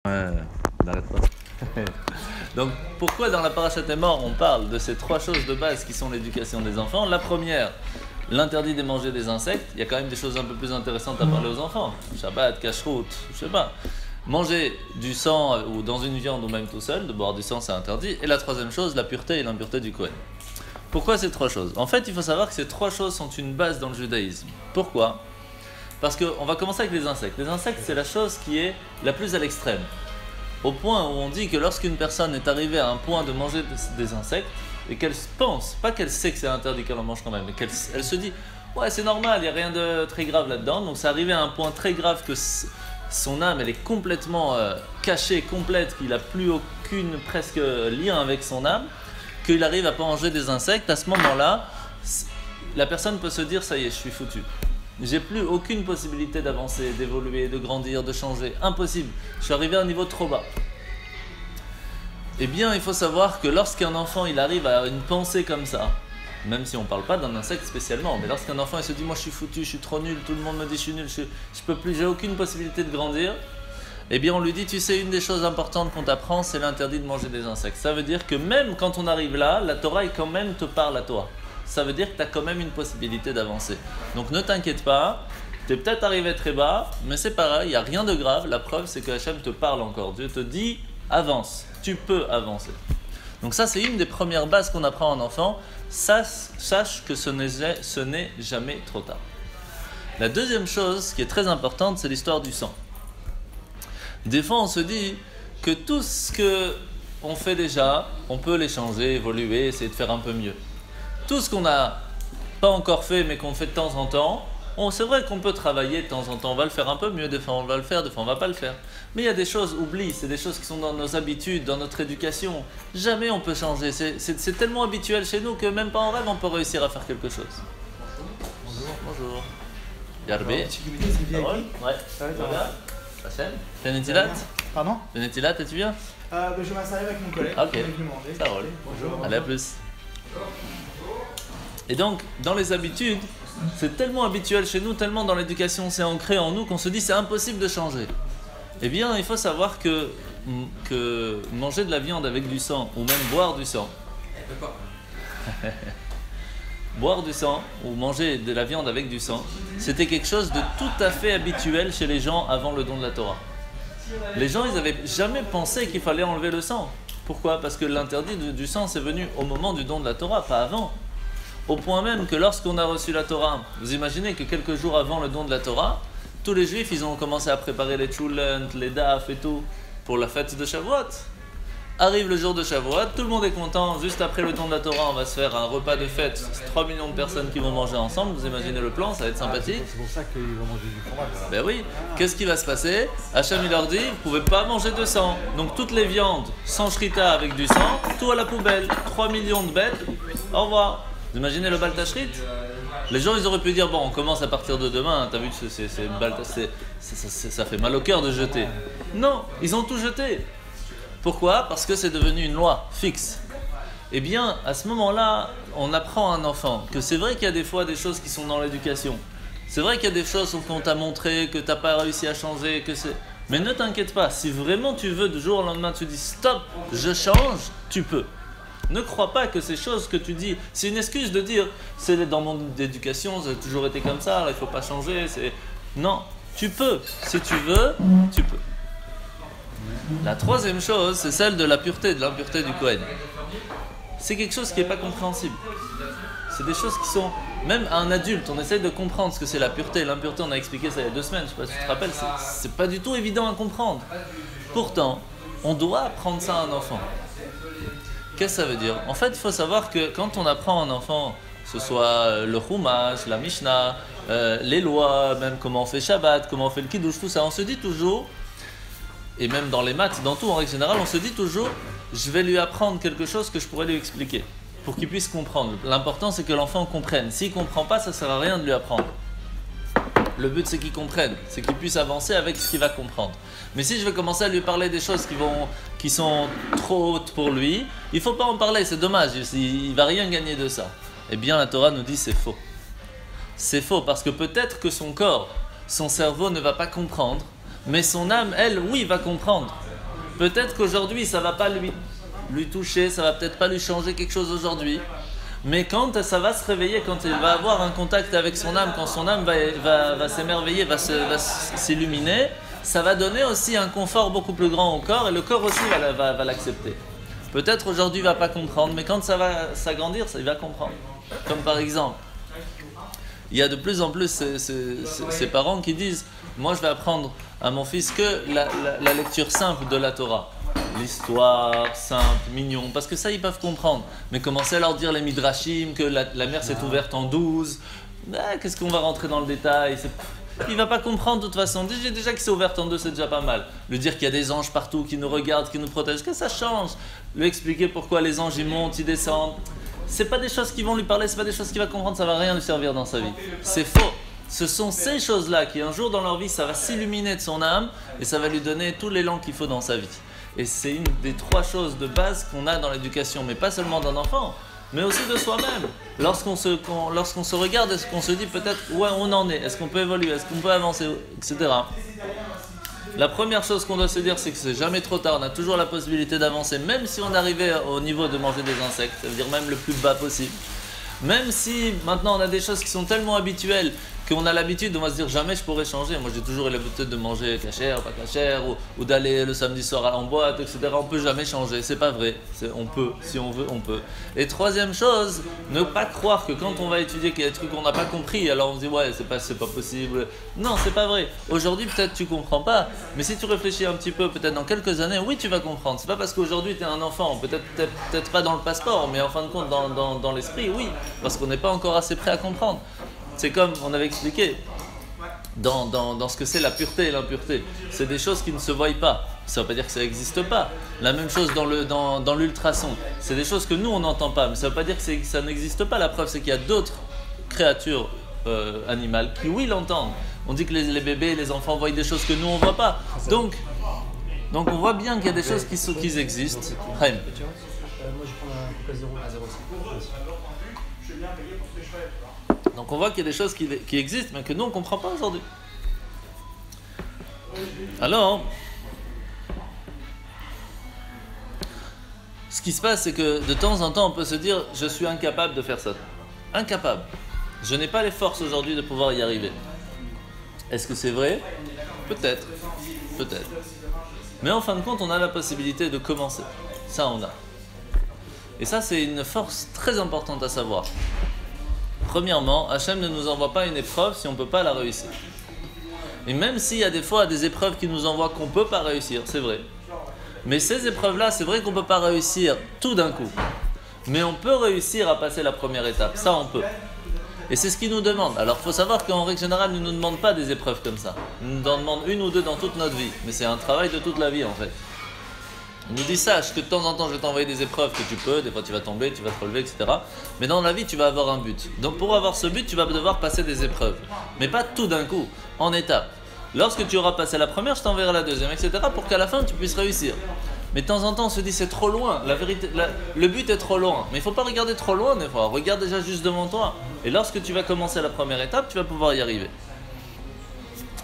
Ouais, on n'arrête pas. Donc, pourquoi dans la Parashat Emor, on parle de ces trois choses de base qui sont l'éducation des enfants? La première, l'interdit de manger des insectes. Il y a quand même des choses un peu plus intéressantes à parler aux enfants. Shabbat, kashrut, je sais pas. Manger du sang ou dans une viande ou même tout seul, de boire du sang, c'est interdit. Et la troisième chose, la pureté et l'impureté du Kohen. Pourquoi ces trois choses? En fait, il faut savoir que ces trois choses sont une base dans le judaïsme. Pourquoi? Parce qu'on va commencer avec les insectes. Les insectes, c'est la chose qui est la plus à l'extrême. Au point où on dit que lorsqu'une personne est arrivée à un point de manger des insectes, et qu'elle pense, pas qu'elle sait que c'est interdit qu'elle en mange quand même, mais qu'elle se dit « Ouais, c'est normal, il n'y a rien de très grave là-dedans », donc c'est arrivé à un point très grave que son âme, elle est complètement cachée, complète, qu'il n'a plus aucune presque lien avec son âme, qu'il arrive à pas manger des insectes. À ce moment-là, la personne peut se dire « Ça y est, je suis foutu ». J'ai plus aucune possibilité d'avancer, d'évoluer, de grandir, de changer. Impossible. Je suis arrivé à un niveau trop bas. Eh bien, il faut savoir que lorsqu'un enfant il arrive à une pensée comme ça, même si on ne parle pas d'un insecte spécialement, mais lorsqu'un enfant il se dit « Moi je suis foutu, je suis trop nul, tout le monde me dit je suis nul, je peux plus, j'ai aucune possibilité de grandir », eh bien on lui dit « Tu sais, une des choses importantes qu'on t'apprend, c'est l'interdit de manger des insectes. » Ça veut dire que même quand on arrive là, la Torah quand même te parle à toi. Ça veut dire que tu as quand même une possibilité d'avancer. Donc ne t'inquiète pas, tu es peut-être arrivé très bas, mais c'est pareil, il n'y a rien de grave. La preuve, c'est que Hachem te parle encore. Dieu te dit, avance, tu peux avancer. Donc ça, c'est une des premières bases qu'on apprend à un enfant. Sache que ce n'est jamais trop tard. La deuxième chose qui est très importante, c'est l'histoire du sang. Des fois, on se dit que tout ce qu'on fait déjà, on peut les changer, évoluer, essayer de faire un peu mieux. Tout ce qu'on n'a pas encore fait, mais qu'on fait de temps en temps, c'est vrai qu'on peut travailler de temps en temps, on va le faire un peu mieux, des fois on va le faire, des fois on ne va pas le faire. Mais il y a des choses, oublie, c'est des choses qui sont dans nos habitudes, dans notre éducation. Jamais on peut changer, c'est tellement habituel chez nous que même pas en rêve on peut réussir à faire quelque chose. Bonjour. Bonjour. Yarbé. Ouais. Ça va? Hachem. Benetilat. Pardon? Benetilat, es-tu bien? Je m'installe avec mon collègue. Ok. Ça roule. Bonjour. Allez, à plus. Et donc, dans les habitudes, c'est tellement habituel chez nous, tellement dans l'éducation c'est ancré en nous qu'on se dit c'est impossible de changer. Eh bien, il faut savoir que manger de la viande avec du sang, ou même boire du sang, boire du sang, ou manger de la viande avec du sang, c'était quelque chose de tout à fait habituel chez les gens avant le don de la Torah. Les gens, ils n'avaient jamais pensé qu'il fallait enlever le sang. Pourquoi? Parce que l'interdit du sang, c'est venu au moment du don de la Torah, pas avant. Au point même que lorsqu'on a reçu la Torah, vous imaginez que quelques jours avant le don de la Torah, tous les Juifs, ils ont commencé à préparer les tchoulent, les daf et tout, pour la fête de Shavuot. Arrive le jour de Shavuot, tout le monde est content, juste après le don de la Torah, on va se faire un repas de fête, 3 millions de personnes qui vont manger ensemble, vous imaginez le plan, ça va être sympathique. C'est pour ça qu'ils vont manger du fromage. Ben oui, qu'est-ce qui va se passer? Hachem il leur dit, vous ne pouvez pas manger de sang. Donc toutes les viandes sans shrita avec du sang, tout à la poubelle, 3 millions de bêtes, au revoir. Vous imaginez le bal tashrit? Les gens ils auraient pu dire bon on commence à partir de demain, hein, t'as vu ça fait mal au cœur de jeter. Non, ils ont tout jeté. Pourquoi? Parce que c'est devenu une loi fixe. Eh bien à ce moment-là, on apprend à un enfant que c'est vrai qu'il y a des fois des choses qui sont dans l'éducation. C'est vrai qu'il y a des choses qu'on t'a montré, que t'as pas réussi à changer, mais ne t'inquiète pas, si vraiment tu veux du jour au lendemain tu dis stop, je change, tu peux. Ne crois pas que ces choses que tu dis, c'est une excuse de dire c'est dans mon éducation, ça a toujours été comme ça, il ne faut pas changer. Non, tu peux. Si tu veux, tu peux. La troisième chose, c'est celle de la pureté, de l'impureté du Kohen. C'est quelque chose qui n'est pas compréhensible. C'est des choses qui sont, même à un adulte, on essaie de comprendre ce que c'est la pureté. L'impureté, on a expliqué ça il y a 2 semaines, je ne sais pas si tu te rappelles, c'est pas du tout évident à comprendre. Pourtant, on doit apprendre ça à un enfant. Qu'est-ce que ça veut dire? En fait, il faut savoir que quand on apprend à un enfant, que ce soit le Chumash, la Mishnah, les lois, même comment on fait Shabbat, comment on fait le Kiddush, tout ça, on se dit toujours, et même dans les maths, dans tout en règle générale, on se dit toujours, je vais lui apprendre quelque chose que je pourrais lui expliquer, pour qu'il puisse comprendre. L'important, c'est que l'enfant comprenne. S'il ne comprend pas, ça ne sert à rien de lui apprendre. Le but, c'est qu'il comprenne, c'est qu'il puisse avancer avec ce qu'il va comprendre. Mais si je vais commencer à lui parler des choses qui sont trop hautes pour lui, il ne faut pas en parler, c'est dommage, il ne va rien gagner de ça. Eh bien, la Torah nous dit c'est faux. C'est faux parce que peut-être que son corps, son cerveau ne va pas comprendre, mais son âme, elle, oui, va comprendre. Peut-être qu'aujourd'hui, ça ne va pas lui toucher, ça ne va peut-être pas lui changer quelque chose aujourd'hui. Mais quand ça va se réveiller, quand il va avoir un contact avec son âme, quand son âme va s'émerveiller, va s'illuminer, ça va donner aussi un confort beaucoup plus grand au corps et le corps aussi va l'accepter. Peut-être aujourd'hui il ne va pas comprendre, mais quand ça va s'agrandir, il va comprendre. Comme par exemple, il y a de plus en plus ces parents qui disent « Moi je vais apprendre à mon fils que la lecture simple de la Torah. » L'histoire simple, mignon, parce que ça ils peuvent comprendre. Mais commencer à leur dire les midrashim, que la mer s'est ouverte en 12, qu'est-ce qu'on va rentrer dans le détail? Il va pas comprendre de toute façon. Déjà qu'il s'est ouverte en 2, c'est déjà pas mal. Lui dire qu'il y a des anges partout qui nous regardent, qui nous protègent, que ça change. Lui expliquer pourquoi les anges ils montent, ils descendent. C'est pas des choses qui vont lui parler, c'est pas des choses qu'il va comprendre, ça va rien lui servir dans sa vie. C'est faux. Ce sont ces choses-là qui un jour dans leur vie, ça va s'illuminer de son âme et ça va lui donner tout l'élan qu'il faut dans sa vie. Et c'est une des 3 choses de base qu'on a dans l'éducation, mais pas seulement d'un enfant, mais aussi de soi-même. Lorsqu'on se regarde, est-ce qu'on se dit peut-être où on en est, est-ce qu'on peut évoluer, est-ce qu'on peut avancer, etc. La première chose qu'on doit se dire, c'est que c'est jamais trop tard, on a toujours la possibilité d'avancer, même si on arrivait au niveau de manger des insectes, ça veut dire même le plus bas possible. Même si maintenant on a des choses qui sont tellement habituelles qu'on a l'habitude, on va se dire jamais je pourrais changer. Moi j'ai toujours eu l'habitude de manger kasher, pas kasher, ou d'aller le samedi soir en boîte, etc. On peut jamais changer, c'est pas vrai. On peut, si on veut, on peut. Et troisième chose, ne pas croire que quand on va étudier qu'il y a des trucs qu'on n'a pas compris, alors on se dit ouais c'est pas possible. Non, c'est pas vrai. Aujourd'hui peut-être tu comprends pas, mais si tu réfléchis un petit peu, peut-être dans quelques années, oui tu vas comprendre. C'est pas parce qu'aujourd'hui tu es un enfant, peut-être pas dans le passeport, mais en fin de compte dans l'esprit, oui, parce qu'on n'est pas encore assez prêt à comprendre. C'est comme on avait expliqué dans ce que c'est la pureté et l'impureté. C'est des choses qui ne se voient pas. Ça ne veut pas dire que ça n'existe pas. La même chose dans l'ultrason. C'est des choses que nous, on n'entend pas. Mais ça ne veut pas dire que ça n'existe pas. La preuve, c'est qu'il y a d'autres créatures animales qui, oui, l'entendent. On dit que les bébés, les enfants voient des choses que nous, on ne voit pas. Donc on voit bien qu'il y a des choses qui existent. Moi, je prends un Coca 0 à 0,5. Donc on voit qu'il y a des choses qui existent, mais que nous on ne comprend pas aujourd'hui. Alors, ce qui se passe, c'est que de temps en temps, on peut se dire « je suis incapable de faire ça ». Incapable. Je n'ai pas les forces aujourd'hui de pouvoir y arriver. Est-ce que c'est vrai? Peut-être. Peut-être. Mais en fin de compte, on a la possibilité de commencer. Ça, on a. Et ça, c'est une force très importante à savoir. Premièrement, Hachem ne nous envoie pas une épreuve si on ne peut pas la réussir. Et même s'il y a des fois des épreuves qui nous envoient qu'on ne peut pas réussir, c'est vrai. Mais ces épreuves-là, c'est vrai qu'on ne peut pas réussir tout d'un coup. Mais on peut réussir à passer la première étape, ça on peut. Et c'est ce qu'il nous demande. Alors il faut savoir qu'en règle générale, il ne nous demande pas des épreuves comme ça. Il nous en demande 1 ou 2 dans toute notre vie. Mais c'est un travail de toute la vie en fait. Il nous dit sache que de temps en temps je vais t'envoyer des épreuves que tu peux, des fois tu vas tomber, tu vas te relever, etc. Mais dans la vie tu vas avoir un but. Donc pour avoir ce but tu vas devoir passer des épreuves. Mais pas tout d'un coup, en étapes. Lorsque tu auras passé la première, je t'enverrai la deuxième, etc. pour qu'à la fin tu puisses réussir. Mais de temps en temps on se dit c'est trop loin, le but est trop loin. Mais il ne faut pas regarder trop loin des fois, regarde déjà juste devant toi. Et lorsque tu vas commencer la première étape, tu vas pouvoir y arriver.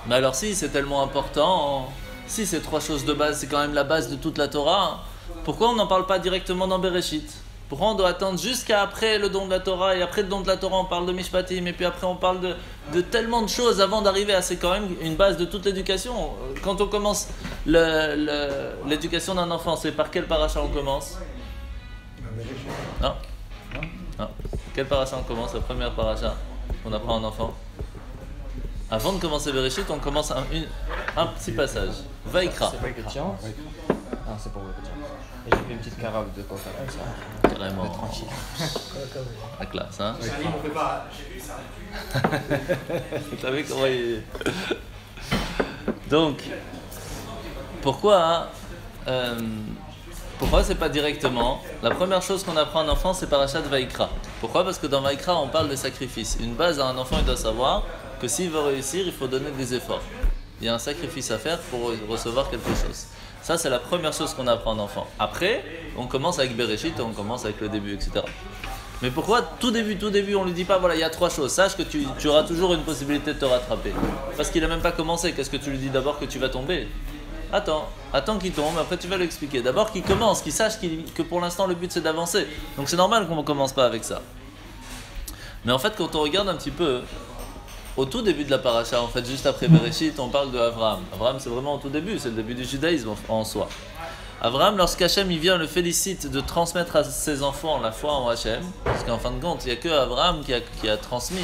Mais alors si c'est tellement important... Si ces 3 choses de base, c'est quand même la base de toute la Torah, pourquoi on n'en parle pas directement dans Bereshit? Pourquoi on doit attendre jusqu'à après le don de la Torah, et après le don de la Torah on parle de Mishpatim, et puis après on parle de tellement de choses avant d'arriver à... C'est quand même une base de toute l'éducation. Quand on commence l'éducation d'un enfant, c'est par quel paracha on commence? Non. Quel paracha on commence? La première paracha qu'on apprend à un enfant? Avant de commencer Bereshit, on commence un petit passage. Vaikra. C'est Vaikra. Ah, c'est pour Vaikra. Et j'ai fait une petite carafe de coca comme ça. Carrément. Tranquille. La classe, hein? Ça dit, on peut pas. J'ai vu ça. T'as vu comment il... Donc, pourquoi c'est pas directement? La première chose qu'on apprend à un enfant, c'est parachat Vaikra. Pourquoi? Parce que dans Vaikra, on parle des sacrifices. Une base à un enfant, il doit savoir que s'il veut réussir, il faut donner des efforts. Il y a un sacrifice à faire pour recevoir quelque chose. Ça, c'est la première chose qu'on apprend à un enfant. Après, on commence avec Bereshit, on commence avec le début, etc. Mais pourquoi tout début, on lui dit pas, voilà, il y a 3 choses. Sache que tu auras toujours une possibilité de te rattraper. Parce qu'il n'a même pas commencé. Qu'est-ce que tu lui dis d'abord que tu vas tomber? Attends qu'il tombe, après tu vas lui expliquer. D'abord qu'il commence, qu'il sache que pour l'instant le but c'est d'avancer. Donc c'est normal qu'on ne commence pas avec ça. Mais en fait, quand on regarde un petit peu, au tout début de la paracha, en fait, juste après Bereshit, on parle de Abraham. Abraham, c'est vraiment au tout début, c'est le début du judaïsme en soi. Abraham, lorsqu'Hachem il vient, le félicite de transmettre à ses enfants la foi en Hachem, parce qu'en fin de compte, il n'y a que Abraham qui a transmis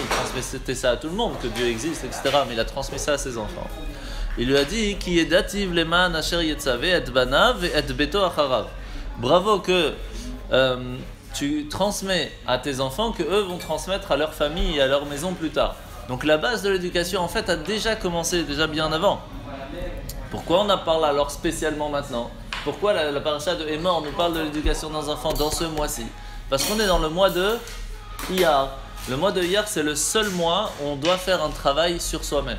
ça à tout le monde, que Dieu existe, etc. Mais il a transmis ça à ses enfants. Il lui a dit Ki yedativ leman asher yetzave et banav et beto acharav. Bravo que tu transmets à tes enfants que eux vont transmettre à leur famille et à leur maison plus tard. Donc la base de l'éducation en fait a déjà commencé, déjà bien avant. Pourquoi on en parle alors spécialement maintenant? Pourquoi la paracha de Hémor nous parle de l'éducation des enfants dans ce mois-ci? Parce qu'on est dans le mois de Iyar. Le mois de Iyar, c'est le seul mois où on doit faire un travail sur soi-même.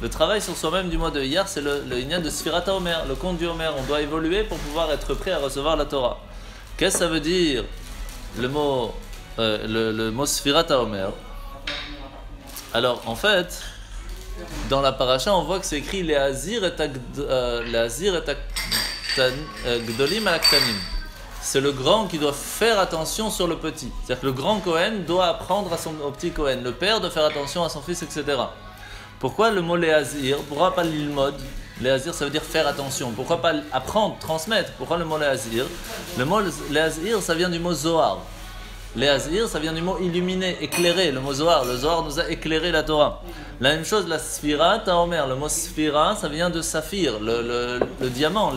Le travail sur soi-même du mois de Iyar, c'est le Inyan de Sfirat HaOmer, le compte du Homer. On doit évoluer pour pouvoir être prêt à recevoir la Torah. Qu'est-ce que ça veut dire le mot Sfirat HaOmer? Alors, en fait, dans la paracha, on voit que c'est écrit Le'azir et Gdolim Alaktanim. C'est le grand qui doit faire attention sur le petit. C'est-à-dire que le grand Kohen doit apprendre au petit Kohen. Le père doit faire attention à son fils, etc. Pourquoi le mot Le'azir? Pourquoi pas l'ilmod? Le'azir, ça veut dire faire attention. Pourquoi pas apprendre, transmettre? Pourquoi le mot Le'azir? Le mot Le'azir, ça vient du mot Zohar. Le'azir, ça vient du mot illuminer, éclairer. Le mot Zohar, le Zohar nous a éclairé la Torah. La même chose, la Sfirat HaOmer. Le mot Sphira, ça vient de saphir, le diamant,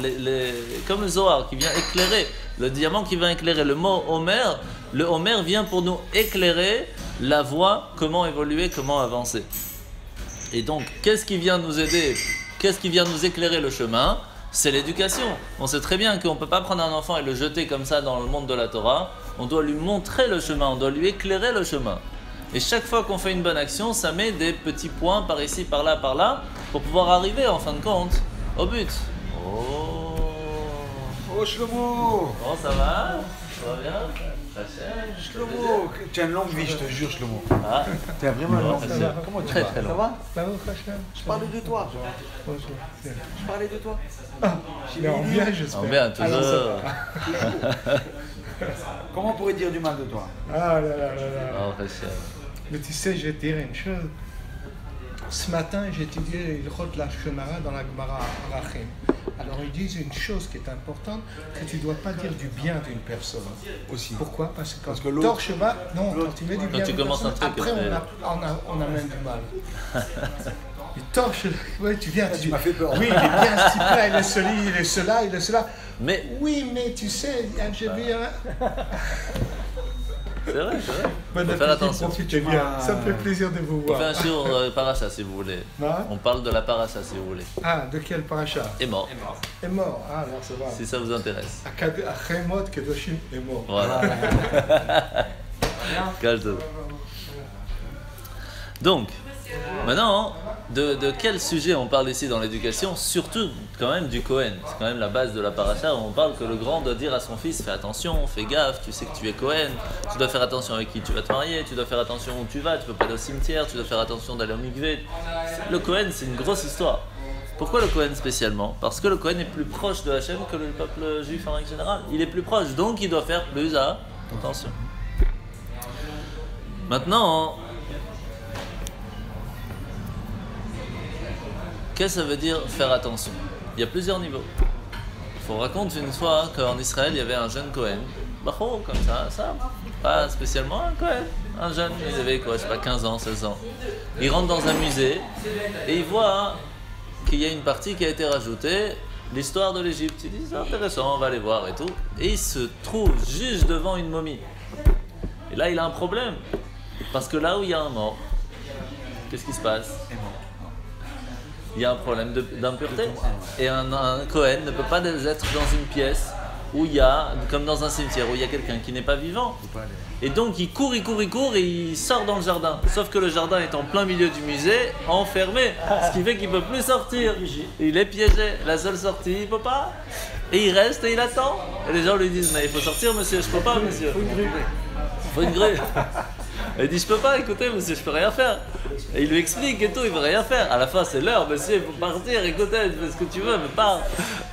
comme le Zohar qui vient éclairer. Le diamant qui vient éclairer. Le mot Omer, le Omer vient pour nous éclairer la voie, comment évoluer, comment avancer. Et donc, qu'est-ce qui vient nous aider? Qu'est-ce qui vient nous éclairer le chemin? C'est l'éducation. On sait très bien qu'on ne peut pas prendre un enfant et le jeter comme ça dans le monde de la Torah. On doit lui montrer le chemin, on doit lui éclairer le chemin. Et chaque fois qu'on fait une bonne action, ça met des petits points par ici, par là, pour pouvoir arriver en fin de compte au but. Oh Shlomo! Bon, ça va? Ça va bien? Shlomo, tu as une longue vie, je te jure, Shlomo. Ah, tu as vraiment une longue vie. comment tu vas? Très Ça va? Je parlais de toi. Je parlais de toi. Il est en bien, j'espère. En bien, toujours. Comment on pourrait dire du mal de toi? Ah là là là là. Oh, Rachel. Mais tu sais, je vais te dire une chose. Ce matin, j'ai étudié Ilchot la Shonara dans la Gemara Rachim. Alors, ils disent une chose qui est importante, que tu ne dois pas dire du bien d'une personne. Aussi. Pourquoi? Parce que quand Parce que tu l'autre- torches bas, non, quand tu mets du bien tu d'une commences un personne, truc, après après- on amène du mal. Tu torches, ouais, tu viens, Tu m'as fait peur. oui, il est bien ce type-là, il est celui, il est cela, il est cela. Mais Oui, mais tu sais, j'ai vu un... c'est vrai. Bon Faut faire appétit, attention. profitez bien. Ça me fait plaisir de vous On fait voir. un sur paracha si vous voulez. Non. On parle de la paracha si vous voulez. Ah, de quel paracha? Et mort, Est mort. Ah, alors ça va. si ça vous intéresse. Achemot Kedoshim est mort. Voilà. Calme-toi. Donc, maintenant, de quel sujet on parle ici dans l'éducation? Surtout quand même du Kohen. C'est quand même la base de la paracha où on parle que le grand doit dire à son fils: fais attention, fais gaffe, tu sais que tu es Kohen, tu dois faire attention avec qui tu vas te marier, tu dois faire attention où tu vas, tu peux pas aller au cimetière, tu dois faire attention d'aller au mikvé. Le Kohen, c'est une grosse histoire. Pourquoi le Kohen spécialement? Parce que le Kohen est plus proche de Hachem que le peuple juif en règle générale. Il est plus proche, donc il doit faire plus attention. Maintenant, qu'est-ce que ça veut dire faire attention? Il y a plusieurs niveaux. On raconte une fois qu'en Israël, il y avait un jeune Kohen, Bacho, comme ça, pas spécialement un Kohen, un jeune, il avait quoi, je sais pas, 15 ans, 16 ans. Il rentre dans un musée et il voit qu'il y a une partie qui a été rajoutée, l'histoire de l'Égypte. Il dit: c'est intéressant, on va aller voir et tout. Et il se trouve juste devant une momie. Et là, il a un problème. Parce que là où il y a un mort, qu'est-ce qui se passe? Il y a un problème d'impureté. Et un Kohen ne peut pas être dans une pièce où il y a, comme dans un cimetière, où il y a quelqu'un qui n'est pas vivant. Et donc il court et il sort dans le jardin. Sauf que le jardin est en plein milieu du musée, enfermé. Ce qui fait qu'il ne peut plus sortir. Il est piégé. La seule sortie, il ne peut pas. Et il reste et il attend. Et les gens lui disent: mais il faut sortir, monsieur. Je ne peux pas, monsieur. Il faut une grue. Il dit, je peux pas, écoutez, monsieur, je peux rien faire. Et il lui explique et tout, il veut rien faire. À la fin, c'est l'heure, monsieur, il faut partir, écoutez, fais ce que tu veux, mais pars.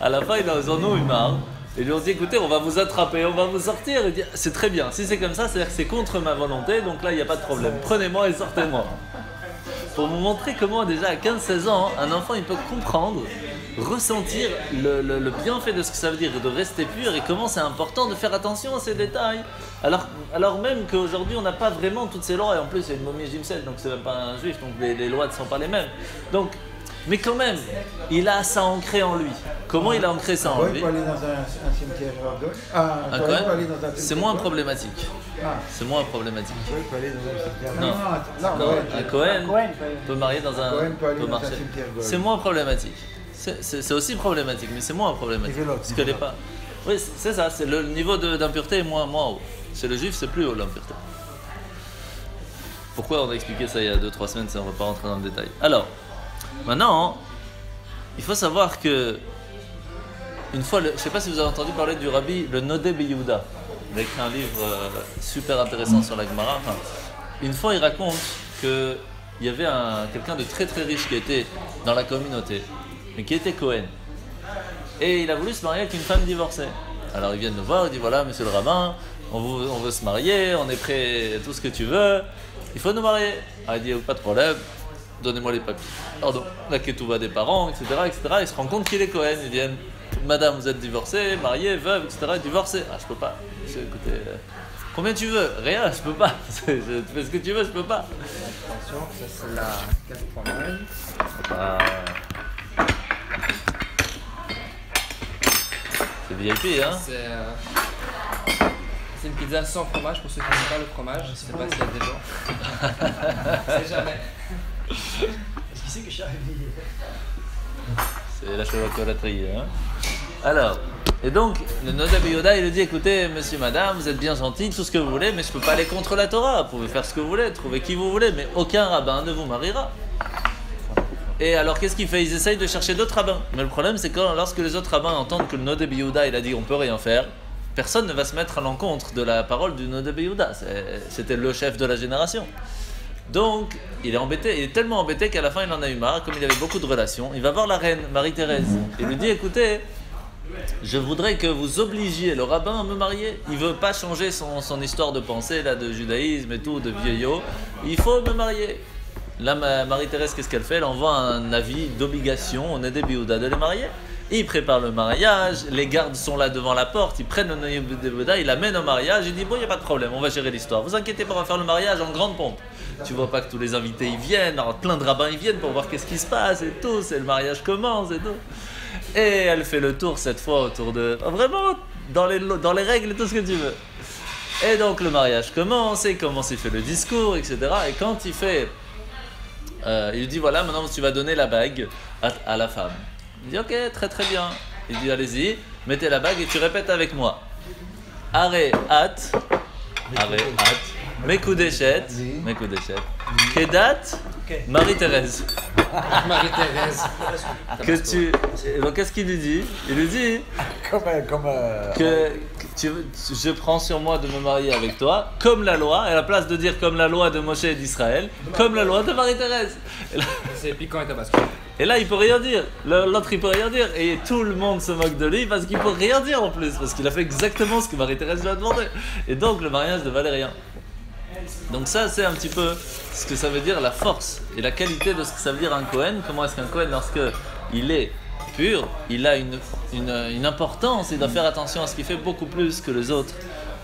À la fin, il en a eu marre. Et lui ont dit, écoutez, on va vous attraper, on va vous sortir. Il dit, c'est très bien, si c'est comme ça, c'est-à-dire que c'est contre ma volonté, donc là, il n'y a pas de problème. Prenez-moi et sortez-moi. Pour vous montrer comment, déjà, à 15-16 ans, un enfant, il peut comprendre, ressentir le bienfait de ce que ça veut dire de rester pur et comment c'est important de faire attention à ces détails. Alors même qu'aujourd'hui, on n'a pas vraiment toutes ces lois, et en plus, il y a une momie égyptienne, donc c'est même pas un juif, donc les lois ne sont pas les mêmes. Donc, mais quand même, il a ça ancré en lui. Comment il a ancré ça en lui? Il peut aller dans un cimetière à gauche. Un Cohen, c'est moins problématique. C'est moins problématique. Il peut aller dans un cimetière. Non, un Cohen peut marier dans un... peut marcher. C'est moins problématique. C'est aussi problématique, mais c'est moins problématique. Parce que les pas. Oui, c'est ça, c'est le niveau d'impureté est moins haut. Chez le juif, c'est plus haut l'impureté. Pourquoi on a expliqué ça il y a 2-3 semaines, ça on ne va pas rentrer dans le détail. Alors, maintenant, il faut savoir que une fois, je ne sais pas si vous avez entendu parler du rabbi, le Nodé Beyouda. Il a écrit un livre super intéressant sur la Gemara. Enfin, une fois, il raconte qu'il y avait quelqu'un de très très riche qui était dans la communauté, mais qui était Cohen. Et il a voulu se marier avec une femme divorcée. Alors ils viennent le voir, il dit voilà, monsieur le rabbin, on veut se marier, on est prêt, tout ce que tu veux, il faut nous marier. Alors il dit pas de problème, donnez-moi les papiers. Pardon, la ketouba des parents, etc., etc. Il se rend compte qu'il est Cohen. Ils viennent, madame, vous êtes divorcée, mariée, veuve, etc., divorcée. Ah, je peux pas. Écoutez, combien tu veux? Rien, je peux pas. Je fais ce que tu veux, je peux pas. Attention, ça c'est la 4 fromage. C'est VIP, hein? C'est une pizza sans fromage pour ceux qui n'aiment pas le fromage. Je sais pas s'il y a des gens. C'est jamais. Est-ce qu'il sait que je suis arrivé? C'est la chocolaterie, hein? Alors, et donc, le Nodé Beyouda, il lui dit écoutez, monsieur, madame, vous êtes bien gentils, tout ce que vous voulez, mais je peux pas aller contre la Torah. Vous pouvez faire ce que vous voulez, trouver qui vous voulez, mais aucun rabbin ne vous mariera. Et alors, qu'est-ce qu'il fait? Ils essayent de chercher d'autres rabbins. Mais le problème, c'est que lorsque les autres rabbins entendent que le Nodé Beyouda, il a dit on peut rien faire, personne ne va se mettre à l'encontre de la parole du Nodé Beyouda. C'était le chef de la génération. Donc, il est embêté. Il est tellement embêté qu'à la fin, il en a eu marre. Comme il avait beaucoup de relations, il va voir la reine, Marie-Thérèse. Il lui dit écoutez, je voudrais que vous obligiez le rabbin à me marier. Il veut pas changer son histoire de pensée, là, de judaïsme et tout, de vieillot. Il faut me marier. Là, Marie-Thérèse, qu'est-ce qu'elle fait? Elle envoie un avis d'obligation au Nodé Beyouda de les marier. Il prépare le mariage, les gardes sont là devant la porte, ils prennent le Nodé Beyouda, ils l'amènent au mariage, il dit bon, il n'y a pas de problème, on va gérer l'histoire. Vous inquiétez pas, on va faire le mariage en grande pompe. Tu vois pas que tous les invités ils viennent, alors plein de rabbins ils viennent pour voir qu'est-ce qui se passe et tout, c'est le mariage commence et tout. Et elle fait le tour cette fois autour de... Vraiment, dans les règles et tout ce que tu veux. Et donc le mariage commence, et il commence, il fait le discours, etc. Et quand il fait... il lui dit voilà, maintenant tu vas donner la bague à la femme. Il dit ok, très très bien. Il dit allez-y, mettez la bague et tu répètes avec moi. Aré, hâte. Aré, hâte. Mekudeshet. Kedat. Marie-Thérèse. Marie-Thérèse. Donc qu'est-ce qu'il lui dit? Il lui dit que je prends sur moi de me marier avec toi, comme la loi, à la place de dire comme la loi de Moshe et d'Israël, comme la loi de Marie-Thérèse. C'est piquant et tabasco. Et là, il peut rien dire. L'autre, il peut rien dire. Et tout le monde se moque de lui parce qu'il peut rien dire en plus. Parce qu'il a fait exactement ce que Marie-Thérèse lui a demandé. Et donc, le mariage ne valait rien. Donc ça, c'est un petit peu ce que ça veut dire, la force et la qualité de ce que ça veut dire un Cohen. Comment est-ce qu'un Cohen, lorsqu'il est pur, il a une importance et doit faire attention à ce qu'il fait beaucoup plus que les autres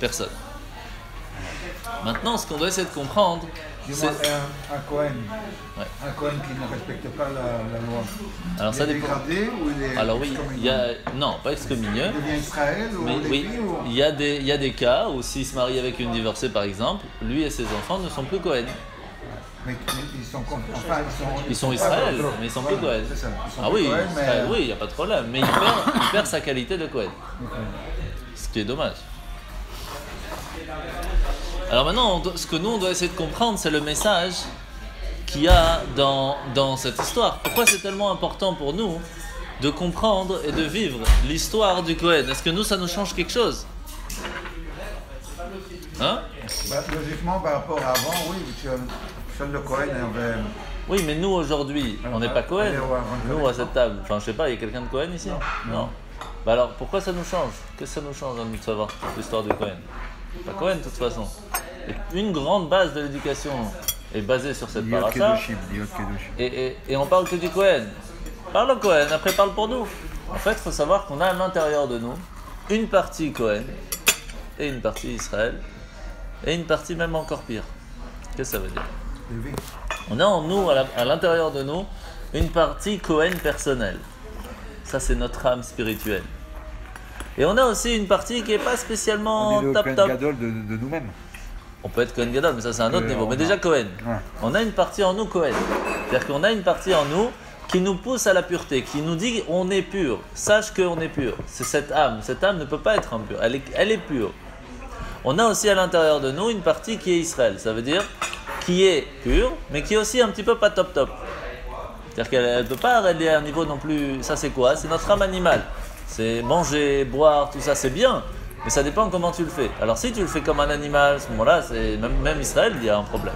personnes. Maintenant, ce qu'on doit essayer de comprendre, Dis-moi, un Cohen, Ouais. un Cohen qui ne respecte pas la loi, Alors ça il est dépend. dégradé ou il est Alors oui, excommunié? non, pas excommunié. Il devient Israël ou Mais oui, Lévi ou... il y a des cas où s'il se marie avec une divorcée par exemple, lui et ses enfants ne sont plus Cohen. Mais ils sont Ils sont Israël, mais ils sont plus Cohen. C'est ça. Ils sont Ah plus oui, Cohen, mais... Israël, oui, il n'y a pas de problème. Mais il perd sa qualité de Cohen. Ce qui est dommage. Alors maintenant, ce que nous on doit essayer de comprendre, c'est le message qu'il y a dans cette histoire. Pourquoi c'est tellement important pour nous de comprendre et de vivre l'histoire du Cohen? Est-ce que nous, ça nous change quelque chose? Hein? Logiquement, par rapport à avant, oui, seul le Cohen avait... Oui, mais nous aujourd'hui, on n'est pas Cohen. Allez, ouais, Nous à cette table. Enfin, je sais pas, il y a quelqu'un de Cohen ici? Non. Bah alors, pourquoi ça nous change? Qu'est-ce que ça nous change à nous de savoir l'histoire du Cohen? Pas Cohen de toute façon. Et une grande base de l'éducation est basée sur cette paracha. Et on parle que du Cohen. Parle au Cohen, après parle pour nous. En fait, il faut savoir qu'on a à l'intérieur de nous une partie Cohen et une partie Israël et une partie même encore pire. Qu'est-ce que ça veut dire? On a en nous, à l'intérieur de nous, une partie Cohen personnelle. Ça, c'est notre âme spirituelle. Et on a aussi une partie qui n'est pas spécialement on est le top Kohen top. Gadol de nous-mêmes. On peut être Cohen Gadol, mais ça c'est un autre niveau. Mais déjà Cohen. Ouais. On a une partie en nous Cohen. C'est-à-dire qu'on a une partie en nous qui nous pousse à la pureté, qui nous dit on est pur. Sache qu'on est pur. C'est cette âme. Cette âme ne peut pas être impure. Elle est pure. On a aussi à l'intérieur de nous une partie qui est Israël. Ça veut dire qui est pure, mais qui est aussi un petit peu pas top top. C'est-à-dire qu'elle ne peut pas aller à un niveau non plus. Ça c'est quoi? C'est notre âme animale. C'est manger, boire, tout ça c'est bien. Mais ça dépend comment tu le fais. Alors si tu le fais comme un animal, à ce moment-là, c'est même Israël, il y a un problème.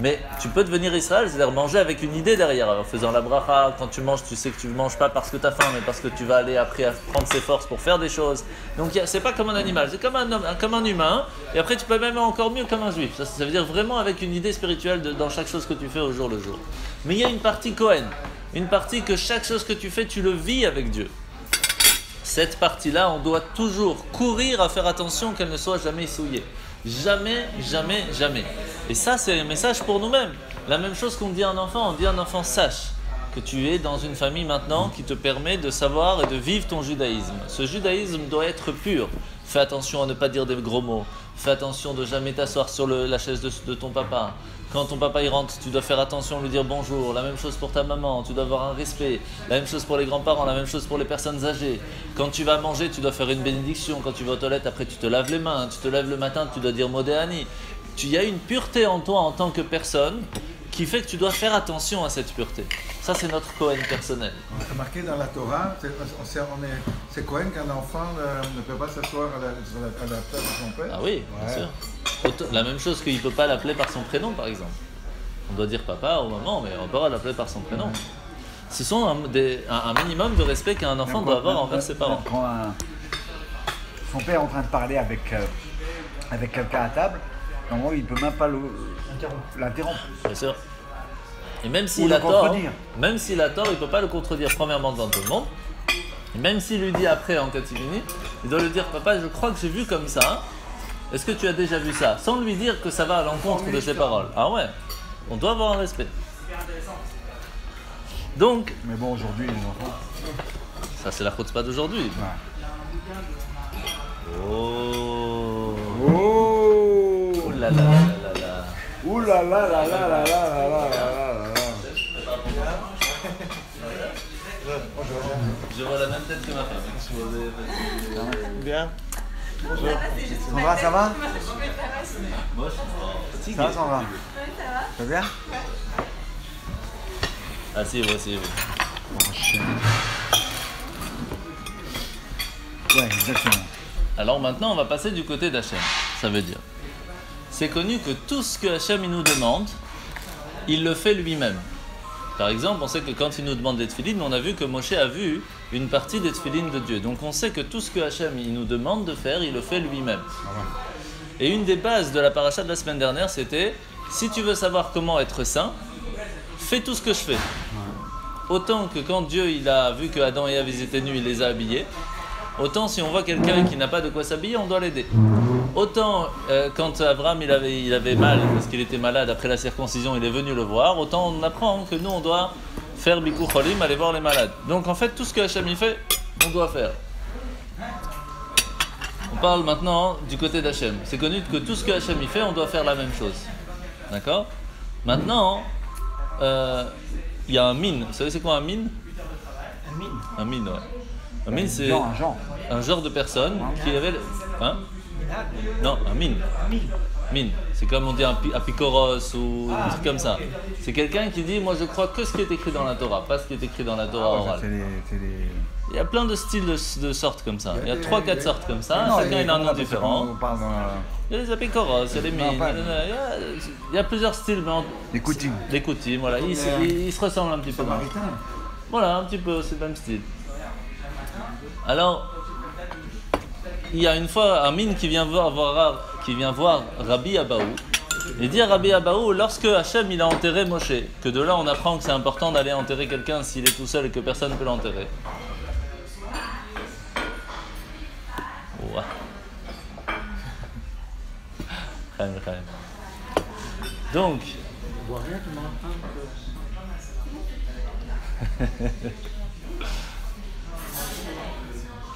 Mais tu peux devenir Israël, c'est-à-dire manger avec une idée derrière. En faisant la bracha, quand tu manges, tu sais que tu ne manges pas parce que tu as faim, mais parce que tu vas aller après prendre ses forces pour faire des choses. Donc c'est pas comme un animal, c'est comme un homme, comme un humain. Et après tu peux même encore mieux comme un juif. Ça veut dire vraiment avec une idée spirituelle dans chaque chose que tu fais au jour le jour. Mais il y a une partie Cohen, une partie que chaque chose que tu fais, tu le vis avec Dieu. Cette partie-là, on doit toujours courir à faire attention qu'elle ne soit jamais souillée. Jamais, jamais, jamais. Et ça, c'est un message pour nous-mêmes. La même chose qu'on dit à un enfant, on dit à un enfant, sache que tu es dans une famille maintenant qui te permet de savoir et de vivre ton judaïsme. Ce judaïsme doit être pur. Fais attention à ne pas dire des gros mots. Fais attention de jamais t'asseoir sur la chaise de ton papa. Quand ton papa y rentre, tu dois faire attention à lui dire bonjour. La même chose pour ta maman, tu dois avoir un respect. La même chose pour les grands-parents, la même chose pour les personnes âgées. Quand tu vas manger, tu dois faire une bénédiction. Quand tu vas aux toilettes, après tu te laves les mains. Tu te lèves le matin, tu dois dire Modéani. Il y a une pureté en toi en tant que personne qui fait que tu dois faire attention à cette pureté. Ça, c'est notre Cohen personnel. C'est marqué dans la Torah, c'est Cohen qu'un enfant ne peut pas s'asseoir à la place de son père. Ah oui, bien sûr. La même chose qu'il ne peut pas l'appeler par son prénom, par exemple. On doit dire papa ou maman, mais on peut pas l'appeler par son prénom. Ce sont un minimum de respect qu'un enfant doit avoir envers ses parents. Quand son père est en train de parler avec quelqu'un à table, normalement il ne peut même pas l'interrompre. Bien sûr. Et même s'il a tort, il ne peut pas le contredire premièrement devant tout le monde. Et même s'il lui dit après en catimini, il doit lui dire papa, je crois que j'ai vu comme ça. Est-ce que tu as déjà vu ça? Sans lui dire que ça va à l'encontre de ses paroles. Ah ouais, on doit avoir un respect. Donc, mais bon, aujourd'hui, les enfants. Ça, c'est la chutzpah d'aujourd'hui. Ouais. Oh. Oh. Ouh là là là là là. Ouh là là là là là là là là là. Je vois la même tête que ma femme. Bien. Sandra, ça va? Moi, je suis Ça va, Sandra? Ça va bien? Asseyez-vous. Ouais, exactement. Alors maintenant, on va passer du côté d'Hachem. Ça veut dire, c'est connu que tout ce que Hachem il nous demande, il le fait lui-même. Par exemple, on sait que quand il nous demande des tefilines, on a vu que Moshe a vu une partie des tefilines de Dieu. Donc on sait que tout ce que Hachem il nous demande de faire, il le fait lui-même. Et une des bases de la paracha de la semaine dernière, c'était si tu veux savoir comment être saint, fais tout ce que je fais. Autant que quand Dieu il a vu que Adam et Ève étaient nus, il les a habillés. Autant si on voit quelqu'un qui n'a pas de quoi s'habiller, on doit l'aider. Autant quand Abraham il avait mal parce qu'il était malade après la circoncision, il est venu le voir. Autant on apprend que nous on doit faire Bikur Cholim, aller voir les malades. Donc en fait tout ce que Hachem il fait, on doit faire. On parle maintenant du côté d'Hachem. C'est connu que tout ce que Hachem il fait, on doit faire la même chose. D'accord? Maintenant, il y a un mine. Vous savez c'est quoi un mine? Un mine, ouais. Un mine c'est un genre de personne qui avait... Hein? Non, un mine. Mine. C'est comme on dit un apicoros ou un truc comme ça. C'est quelqu'un qui dit, moi je crois que ce qui est écrit dans la Torah, pas ce qui est écrit dans la Torah orale. Il y a plein de styles de sortes comme ça. Il y a 3-4 sortes comme ça. Chacun il a un nom différent. Il y a les apicoros, il y a les mines. Il y a plusieurs styles. Des coutumes. Des coutumes, voilà. Ils se ressemblent un petit peu. Voilà, un petit peu, c'est le même style. Alors, il y a une fois un mine qui vient voir Rabbi Abaou. Il dit à Rabbi Abaou, lorsque Hachem il a enterré Moshe, que de là on apprend que c'est important d'aller enterrer quelqu'un s'il est tout seul et que personne ne peut l'enterrer. Ouais. Donc,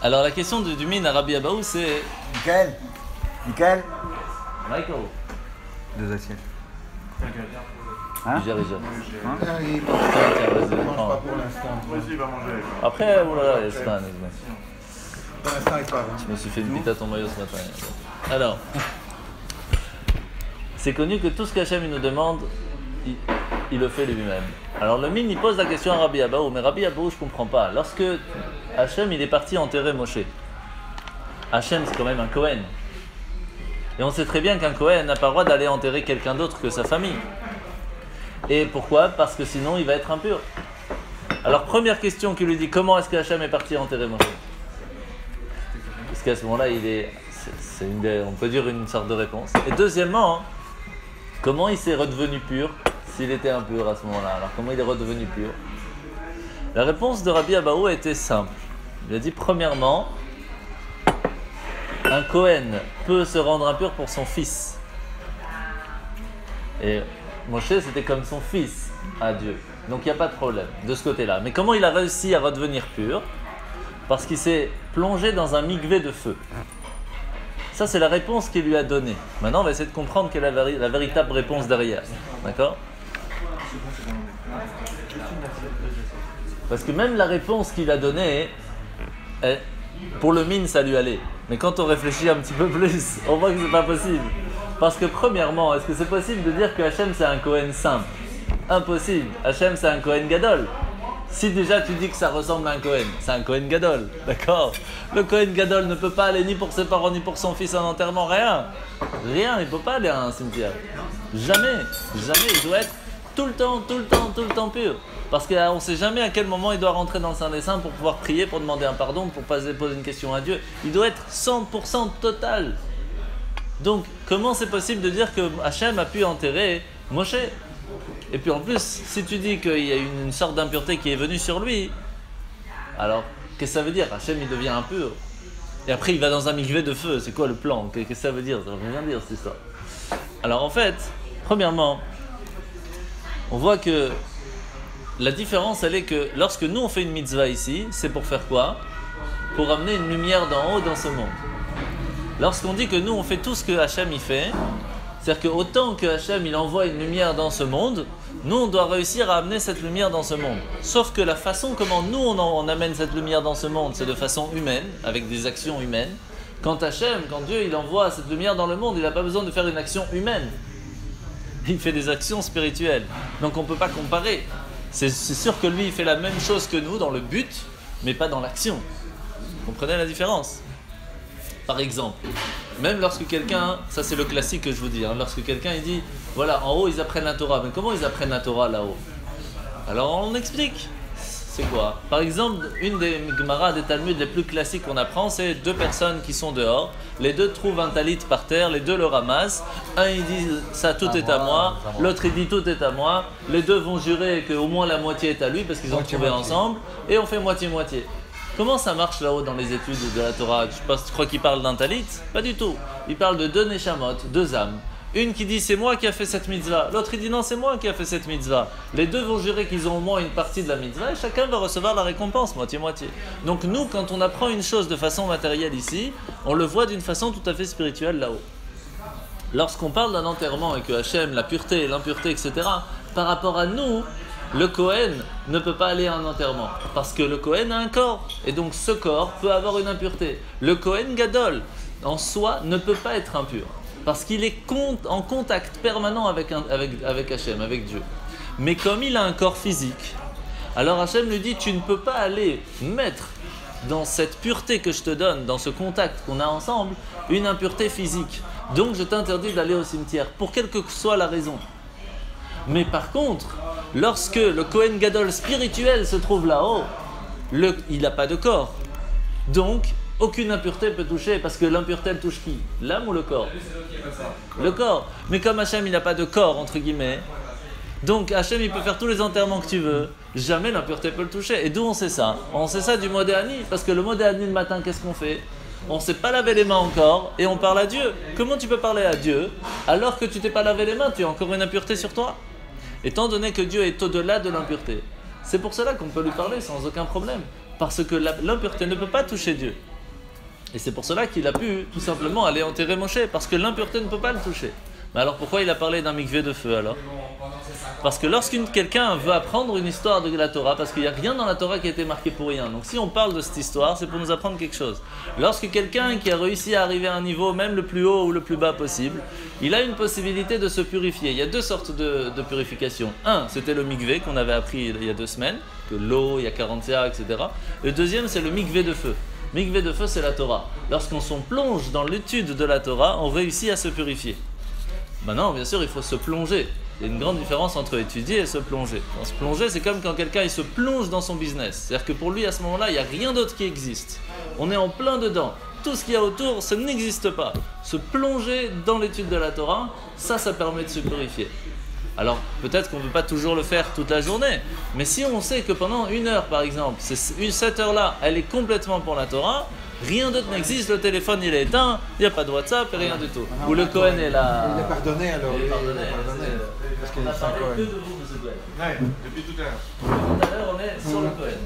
alors la question du mine à Rabbi Abaou c'est... Michael Michael. 2 assiettes. Hein? Il gère. Il ne mange pas pour l'instant. Après, oulala, c'est pas un Pour l'instant, il part. Je me suis fait une pita à ton maillot ce matin. Alors, c'est connu que tout ce qu'Hachem nous demande, il le fait lui-même. Alors le mine, il pose la question à Rabbi Abaou, mais Rabbi Abaou, je ne comprends pas. Lorsque Hachem, il est parti enterrer Moshe, Hachem, c'est quand même un Kohen. Et on sait très bien qu'un Kohen n'a pas le droit d'aller enterrer quelqu'un d'autre que sa famille. Et pourquoi? Parce que sinon, il va être impur. Alors, première question qui lui dit, comment est-ce que Hachem est parti enterrer Moshe? Parce qu'à ce moment-là, on peut dire une sorte de réponse. Et deuxièmement, comment il s'est redevenu pur s'il était impur à ce moment-là? Alors, comment il est redevenu pur? La réponse de Rabbi Abaou a été simple. Il a dit, premièrement, un Kohen peut se rendre impur pour son fils. Et Moshe, c'était comme son fils à Dieu. Donc il n'y a pas de problème de ce côté-là. Mais comment il a réussi à redevenir pur? Parce qu'il s'est plongé dans un mikvé de feu. Ça, c'est la réponse qu'il lui a donnée. Maintenant, on va essayer de comprendre quelle est la véritable réponse derrière. D'accord? Parce que même la réponse qu'il a donnée, pour le mine, ça lui allait. Mais quand on réfléchit un petit peu plus, on voit que c'est pas possible. Parce que premièrement, est-ce que c'est possible de dire que Hachem c'est un Kohen simple? Impossible. Hachem c'est un Kohen Gadol. Si déjà tu dis que ça ressemble à un Kohen, c'est un Kohen Gadol, d'accord? Le Kohen Gadol ne peut pas aller ni pour ses parents ni pour son fils en enterrement, rien. Rien, il ne peut pas aller à un cimetière. Jamais, il doit être tout le temps pur. Parce qu'on ne sait jamais à quel moment il doit rentrer dans le Saint des Saints pour pouvoir prier, pour demander un pardon, pour poser une question à Dieu. Il doit être 100% total. Donc, comment c'est possible de dire que Hachem a pu enterrer Moshe? Et puis en plus, si tu dis qu'il y a une sorte d'impureté qui est venue sur lui, alors qu'est-ce que ça veut dire? Hachem il devient impur. Et après il va dans un mikvé de feu. C'est quoi le plan? Qu'est-ce que ça veut dire? Ça veut rien dire cette histoire. Alors en fait, premièrement, on voit que la différence, elle est que lorsque nous on fait une mitzvah ici, c'est pour faire quoi? Pour amener une lumière d'en haut dans ce monde. Lorsqu'on dit que nous on fait tout ce que Hachem y fait, c'est-à-dire que autant que Hachem il envoie une lumière dans ce monde, nous on doit réussir à amener cette lumière dans ce monde. Sauf que la façon comment nous on amène cette lumière dans ce monde, c'est de façon humaine, avec des actions humaines. Quand Dieu il envoie cette lumière dans le monde, il n'a pas besoin de faire une action humaine. Il fait des actions spirituelles. Donc on ne peut pas comparer. C'est sûr que lui il fait la même chose que nous dans le but, mais pas dans l'action. Vous comprenez la différence? Par exemple, même lorsque quelqu'un, ça c'est le classique que je vous dis, lorsque quelqu'un il dit, voilà, en haut ils apprennent la Torah, mais comment ils apprennent la Torah là-haut? Alors on explique, c'est quoi? Par exemple, une des Gemara des Talmuds les plus classiques qu'on apprend, c'est deux personnes qui sont dehors, les deux trouvent un talit par terre, les deux le ramassent, un il dit ça tout est à moi, l'autre il dit tout est à moi, les deux vont jurer qu'au moins la moitié est à lui parce qu'ils ont trouvé ensemble, et on fait moitié-moitié. Comment ça marche là-haut dans les études de la Torah? Tu crois qu'il parle d'un talit? Pas du tout. Il parle de deux neshamot, deux âmes. Une qui dit c'est moi qui a fait cette mitzvah, l'autre il dit non c'est moi qui a fait cette mitzvah. Les deux vont jurer qu'ils ont au moins une partie de la mitzvah et chacun va recevoir la récompense, moitié-moitié. Donc nous, quand on apprend une chose de façon matérielle ici, on le voit d'une façon tout à fait spirituelle là-haut. Lorsqu'on parle d'un enterrement et que Hachem, la pureté, l'impureté, etc., par rapport à nous, le Kohen ne peut pas aller à un enterrement parce que le Kohen a un corps et donc ce corps peut avoir une impureté. Le Kohen Gadol en soi ne peut pas être impur. parce qu'il est en contact permanent avec Hachem, avec Dieu. Mais comme il a un corps physique, alors Hachem lui dit, tu ne peux pas aller mettre dans cette pureté que je te donne, dans ce contact qu'on a ensemble, une impureté physique. Donc je t'interdis d'aller au cimetière, pour quelle que soit la raison. Mais par contre, lorsque le Kohen Gadol spirituel se trouve là-haut, il n'a pas de corps. Donc, aucune impureté peut toucher, parce que l'impureté, elle touche qui? L'âme ou le corps? Le corps. Mais comme Hachem, il n'a pas de corps, entre guillemets, donc Hachem, il peut faire tous les enterrements que tu veux, jamais l'impureté peut le toucher. Et d'où on sait ça? On sait ça du Modéani, parce que le Modéani, le matin, qu'est-ce qu'on fait? On ne s'est pas lavé les mains encore, et on parle à Dieu. Comment tu peux parler à Dieu, alors que tu t'es pas lavé les mains, tu as encore une impureté sur toi? Étant donné que Dieu est au-delà de l'impureté. C'est pour cela qu'on peut lui parler sans aucun problème. Parce que l'impureté ne peut pas toucher Dieu. Et c'est pour cela qu'il a pu tout simplement aller enterrer Moshe, parce que l'impureté ne peut pas le toucher. Mais alors pourquoi il a parlé d'un mikvé de feu alors? Parce que lorsque quelqu'un veut apprendre une histoire de la Torah, parce qu'il n'y a rien dans la Torah qui a été marqué pour rien. Donc si on parle de cette histoire, c'est pour nous apprendre quelque chose. Lorsque quelqu'un qui a réussi à arriver à un niveau, même le plus haut ou le plus bas possible, il a une possibilité de se purifier. Il y a deux sortes de purification. Un, c'était le mikvé qu'on avait appris il y a 2 semaines, que l'eau, il y a 40 CA, etc. Le deuxième, c'est le mikvé de feu. Mikvé de feu, c'est la Torah. Lorsqu'on s'en plonge dans l'étude de la Torah, on réussit à se purifier. Maintenant, bien sûr, il faut se plonger. Il y a une grande différence entre étudier et se plonger. Se plonger, c'est comme quand quelqu'un il se plonge dans son business. C'est-à-dire que pour lui, à ce moment-là, il n'y a rien d'autre qui existe. On est en plein dedans. Tout ce qu'il y a autour, ça n'existe pas. Se plonger dans l'étude de la Torah, ça permet de se purifier. Alors, peut-être qu'on ne peut pas toujours le faire toute la journée, mais si on sait que pendant 1 heure, par exemple, cette heure-là, elle est complètement pour la Torah, rien d'autre n'existe, le téléphone il est éteint, il n'y a pas de WhatsApp et rien du tout. Ou le Kohen est là. Il est pardonné alors. Il est pardonné. Parce qu'il On a est sans parlé que Cohen. de vous, monsieur Kohen. Ouais, depuis tout à l'heure. Tout à l'heure, on est sur le Kohen.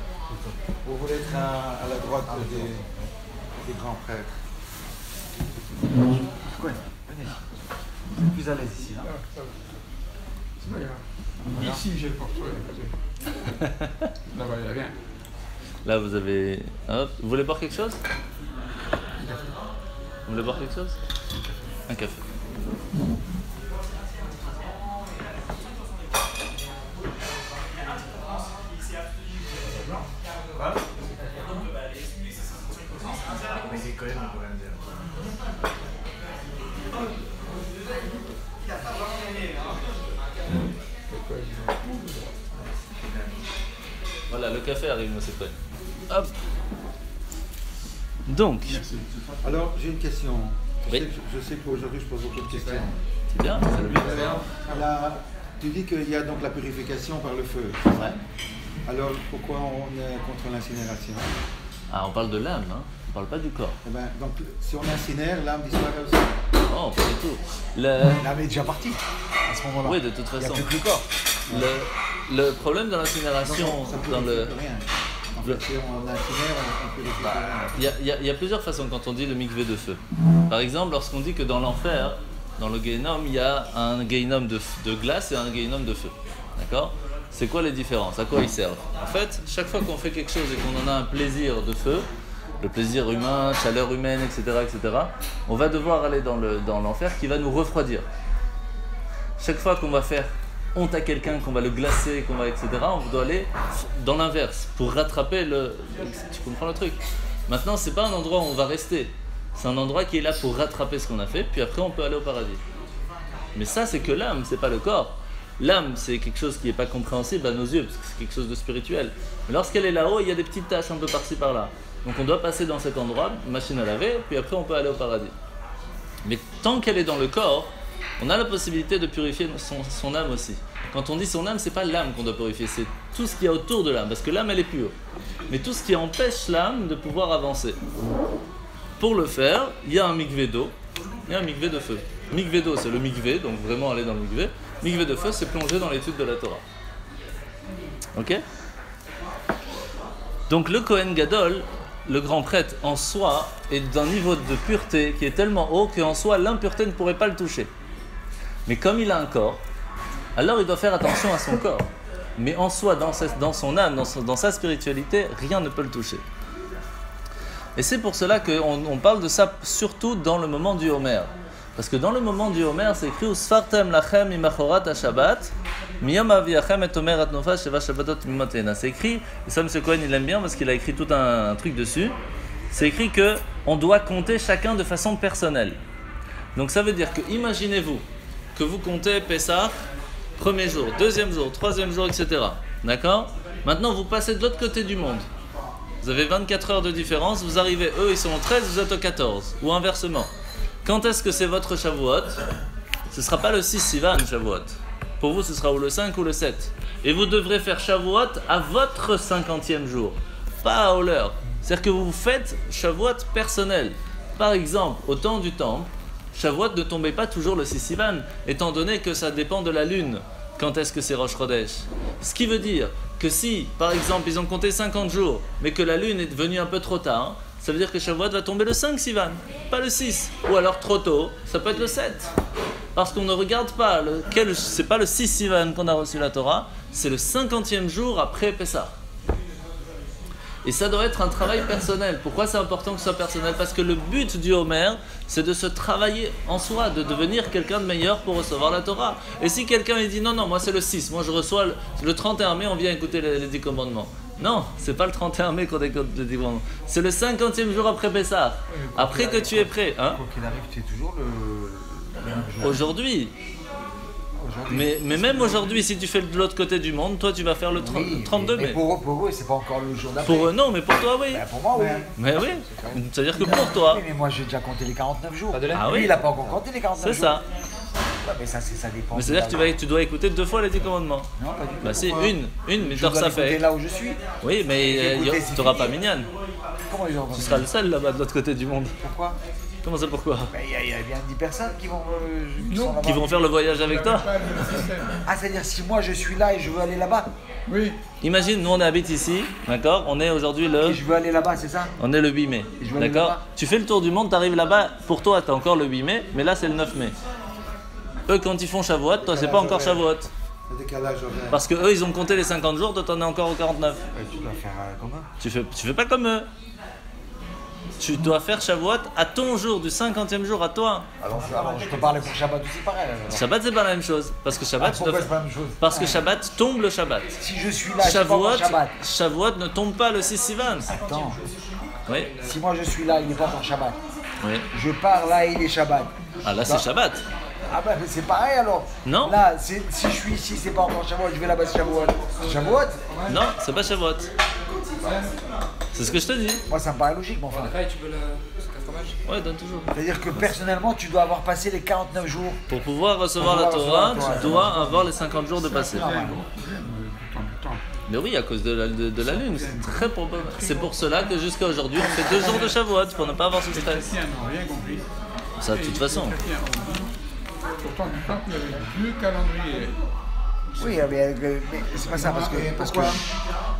Vous voulez être à la droite des grands prêtres. Cohen, venez. Vous êtes plus à l'aise ici. Hein. C'est pas grave. Ici, j'ai le portefeuille. Là-bas, il n'y a rien. Là, vous avez. Hop. Vous voulez boire quelque chose? Vous voulez boire quelque chose? Un café. Mais c'est Cohen, on peut rien dire. Voilà, le café arrive, monsieur Cohen. Hop. Donc, Alors, j'ai une question. Oui. Je sais qu'aujourd'hui, je pose beaucoup de questions. c'est bien, c'est le but. Tu dis qu'il y a donc la purification par le feu. Ouais. Alors, pourquoi on est contre l'incinération? Ah, on parle de l'âme, hein. On parle pas du corps. Eh ben, donc, si on incinère, l'âme disparaît aussi. Oh, pas du tout. L'âme est déjà partie à ce moment-là. Oui, de toute Il n'y a façon. plus que le corps. Le problème de l'incinération, Ça dans le. purifie rien. En fait, si on incinère, on purifie rien. Il y a plusieurs façons quand on dit le mikvé de feu. Par exemple, lorsqu'on dit que dans l'enfer, dans le Gehinnom, il y a un Gehinnom de glace et un Gehinnom de feu. D'accord? C'est quoi les différences? À quoi ils servent? En fait, chaque fois qu'on fait quelque chose et qu'on en a un plaisir de feu, le plaisir humain, chaleur humaine, etc., on va devoir aller dans l'enfer qui va nous refroidir. Chaque fois qu'on va faire honte à quelqu'un, qu'on va le glacer, etc., on doit aller dans l'inverse pour rattraper tu comprends le truc? Maintenant, c'est pas un endroit où on va rester. C'est un endroit qui est là pour rattraper ce qu'on a fait, puis après on peut aller au paradis. Mais ça, c'est que l'âme, c'est pas le corps. L'âme, c'est quelque chose qui n'est pas compréhensible à nos yeux, parce que c'est quelque chose de spirituel. Mais lorsqu'elle est là-haut, il y a des petites taches un peu par-ci par-là. Donc on doit passer dans cet endroit, machine à laver, puis après on peut aller au paradis. Mais tant qu'elle est dans le corps, on a la possibilité de purifier son âme aussi. Quand on dit son âme, c'est pas l'âme qu'on doit purifier, c'est tout ce qu'il y a autour de l'âme, parce que l'âme elle est pure. Mais tout ce qui empêche l'âme de pouvoir avancer. Pour le faire, il y a un mikvé d'eau et un mikvé de feu. Mikvé d'eau, c'est le mikvé, donc vraiment aller dans le mikvé. Mikvé de feu, c'est plonger dans l'étude de la Torah. Ok? Donc le Kohen Gadol, le grand prêtre en soi, est d'un niveau de pureté qui est tellement haut qu'en soi, l'impureté ne pourrait pas le toucher. Mais comme il a un corps, alors il doit faire attention à son corps. Mais en soi, dans son âme, dans sa spiritualité, rien ne peut le toucher. Et c'est pour cela qu'on parle de ça surtout dans le moment du Homer. Parce que dans le moment du Homer, c'est écrit Usfartem lachem imachorat ha-Shabbat, miyom aviachem et Omer atnofa sheva Shabbatot mimotena. C'est écrit, et ça, M. Cohen, il l'aime bien parce qu'il a écrit tout un truc dessus. C'est écrit que on doit compter chacun de façon personnelle. Donc ça veut dire que, imaginez-vous que vous comptez Pessah, premier jour, deuxième jour, troisième jour, etc. D'accord? Maintenant, vous passez de l'autre côté du monde. Vous avez 24 heures de différence, vous arrivez, eux, ils sont au 13, vous êtes au 14, ou inversement. Quand est-ce que c'est votre Shavuot? Ce ne sera pas le 6 Sivan, Shavuot. Pour vous, ce sera ou le 5 ou le 7. Et vous devrez faire Shavuot à votre 50e jour, pas à leur. C'est-à-dire que vous faites Shavuot personnel. Par exemple, au temps du temple, Shavuot ne tombait pas toujours le 6 Sivan, étant donné que ça dépend de la lune. Quand est-ce que c'est Rosh Chodesh? Ce qui veut dire que si, par exemple, ils ont compté 50 jours, mais que la lune est venue un peu trop tard, ça veut dire que Shavuot va tomber le 5 Sivan, pas le 6. Ou alors trop tôt, ça peut être le 7. Parce qu'on ne regarde pas, c'est pas le 6 Sivan qu'on a reçu la Torah, c'est le 50e jour après Pessah. Et ça doit être un travail personnel. Pourquoi c'est important que ce soit personnel? Parce que le but du Homer, c'est de se travailler en soi, de devenir quelqu'un de meilleur pour recevoir la Torah. Et si quelqu'un il dit non, moi c'est le 6, moi je reçois le 31 mai, on vient écouter les 10 commandements. Non, c'est pas le 31 mai qu'on écoute les 10 commandements. C'est le 50e jour après Pessah. Après que tu es prêt. Hein? Quoi qu'il arrive, tu es toujours le même jour. Aujourd'hui. Mais même aujourd'hui, si tu fais de l'autre côté du monde, toi tu vas faire le 32 mai. Mais pour eux, c'est pas encore le jour d'après. Pour eux, non, mais pour toi, oui. Ben, pour moi, oui. Mais oui, c'est-à-dire que pour toi. Oui, mais moi j'ai déjà compté les 49 jours. Pas de lait. Ah oui. Lui, il n'a pas encore compté les 49 jours. C'est ça. Ouais, mais ça dépend. Mais c'est-à-dire que tu dois écouter 2 fois les 10 commandements. Non, pas du tout. Bah si, Pourquoi? une, mais Je tort dois ça l'écouter fait. là où je suis. Oui, mais Écoutez, c'est tu n'auras fini. pas Minyan. Comment ils ont Tu seras le seul là-bas de l'autre côté du monde. Pourquoi? Comment ça, pourquoi? Ben, il y a bien 10 personnes qui vont, Non. sont là-bas. Qui vont faire le voyage avec toi. Pas le système. Ah, c'est-à-dire si moi je suis là et je veux aller là-bas, Oui. Imagine, nous on habite ici, d'accord? On est aujourd'hui et je veux aller là-bas, c'est ça? On est le 8 mai, Et je vais aller d'accord? là-bas. Tu fais le tour du monde, tu arrives là-bas, pour toi tu as encore le 8 mai, mais là c'est le 9 mai. Eux quand ils font Shavuot, toi c'est pas encore Shavuot. Le décalage horaire. Parce que eux ils ont compté les 50 jours, toi t'en es encore au 49. Tu dois faire comment? Tu fais pas comme eux. Tu dois faire Shavuot à ton jour, du 50e jour à toi. Alors je te parlais pour Shabbat aussi pareil. Alors. Shabbat c'est pas la même chose. Parce que Shabbat, Ah, pourquoi c'est pas la même chose? parce que Shabbat tombe le Shabbat. Si je suis là, je suis pas encore Shabbat. Shavuot ne tombe pas le 6 Sivan. Attends, Oui, si moi je suis là, il n'est pas encore Shabbat. oui. Je pars là, il est Shabbat. Ah là c'est Non. Shabbat. Ah bah mais c'est pareil alors. Non. Là, si je suis ici, c'est pas encore Shabbat, je vais là-bas, c'est Shabbat. C'est Shabbat? Non, c'est pas Shavuot. C'est ce que je te dis. Moi ça me paraît logique, mon frère. Après, tu veux le fromage? Ouais, donne toujours. C'est-à-dire que personnellement, tu dois avoir passé les 49 jours. Pour pouvoir recevoir la Pour pouvoir Torah, recevoir la tu dois avoir les 50 jours de passé. Normal. Mais oui, à cause de la lune, c'est très probable. C'est pour cela que jusqu'à aujourd'hui, on fait 2 jours de Shavuot pour ne pas avoir ce Les stress. chrétiens n'ont rien compris. Ça, de toute façon. Les chrétiens ont dit, pourtant du temps qu'il y avait 2 calendriers. Oui, mais c'est pas ça,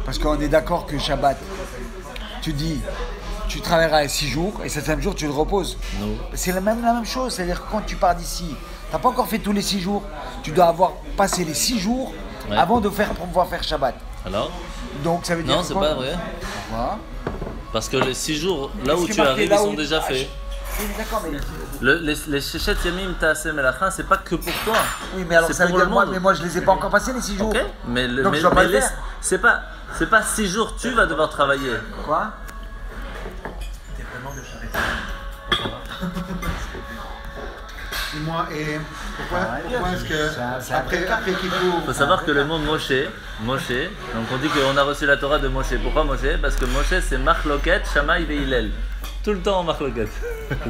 parce qu'on est d'accord que Shabbat, tu dis, tu travailleras 6 jours et 7e jour, tu le reposes. Non. C'est la même chose, c'est-à-dire que quand tu pars d'ici, tu n'as pas encore fait tous les 6 jours, tu dois avoir passé les 6 jours Ouais. avant de pouvoir faire Shabbat. Alors? Donc ça veut dire Non, c'est quoi? pas vrai. Pourquoi? Parce que les 6 jours, là Est-ce où qu'il tu est marqué arrives, ils là sont où- déjà Ah, faits. Oui, mais d'accord, mais... Les Shechet Yamim Ta'aseh Melacha, c'est pas que pour toi. Oui, mais alors C'est ça veut pour dire le moi, monde. mais moi je les ai pas encore passés les 6 jours. Ok, mais, Donc je dois pas le faire. c'est pas 6 jours tu vas devoir travailler. Quoi? Dis-moi, et pourquoi est-ce c'est que un après Kippour, Il faut savoir que le mot Moshe, donc on dit qu'on a reçu la Torah de Moshe. Pourquoi Moshe? Parce que Moshe c'est Machloket, Shammai et Hillel. Tout le temps en Machloket.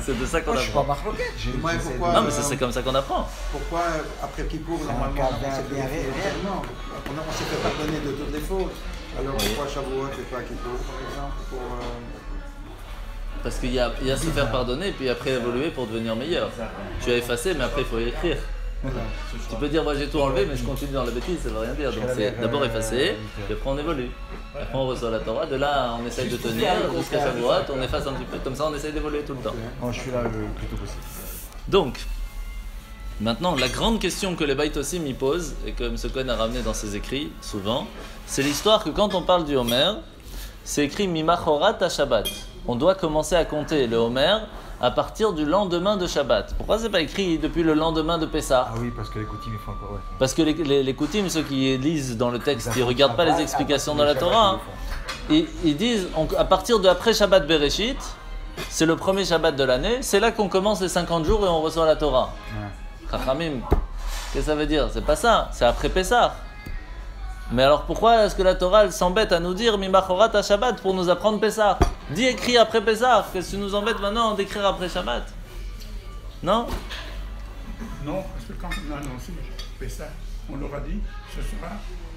C'est de ça qu'on Moi je suis pas apprend. marloquette. Dis-moi, pourquoi- Non mais c'est comme ça qu'on apprend. pourquoi après Kippour, normalement, cas on s'est bien fait réel. non, on s'est fait pardonner de toutes les fautes. Alors pourquoi Shavuot et pas Kippour, par exemple Parce qu'il y a se faire pardonner puis après évoluer pour devenir meilleur. Tu as effacé mais après il faut y écrire. Tu peux dire moi j'ai tout enlevé mais je continue dans la bêtise, ça veut rien dire. Donc c'est d'abord effacer, puis après on évolue. Après on reçoit la Torah, de là on essaye de tenir jusqu'à Shavuot, on efface un petit peu, comme ça on essaye d'évoluer tout le temps. Non, je suis là le plus tôt possible. Donc, maintenant la grande question que les Beit Ossim y posent, et que M. Cohen a ramené dans ses écrits souvent, c'est l'histoire que quand on parle du Homer, c'est écrit Mimachorat à Shabbat. On doit commencer à compter le Homer à partir du lendemain de Shabbat. Pourquoi c'est pas écrit depuis le lendemain de Pessah? Ah oui, parce que les coutumes, ils font encore. Ouais. Parce que les coutumes, ceux qui lisent dans le texte, qui ne regardent pas les explications dans la Torah, ils disent à partir de après Shabbat Bereshit, c'est le premier Shabbat de l'année, c'est là qu'on commence les 50 jours et on reçoit la Torah. Chachamim, qu'est-ce que ça veut dire? C'est pas ça, c'est après Pessah. Mais alors pourquoi est-ce que la Torah elle s'embête à nous dire Mimachorat à Shabbat pour nous apprendre Pessah? Dis écrit après Pessah, qu'est-ce que tu nous embêtes maintenant d'écrire après Shabbat? Non? Non, parce que quand on a annoncé Pessah, on leur a dit ce sera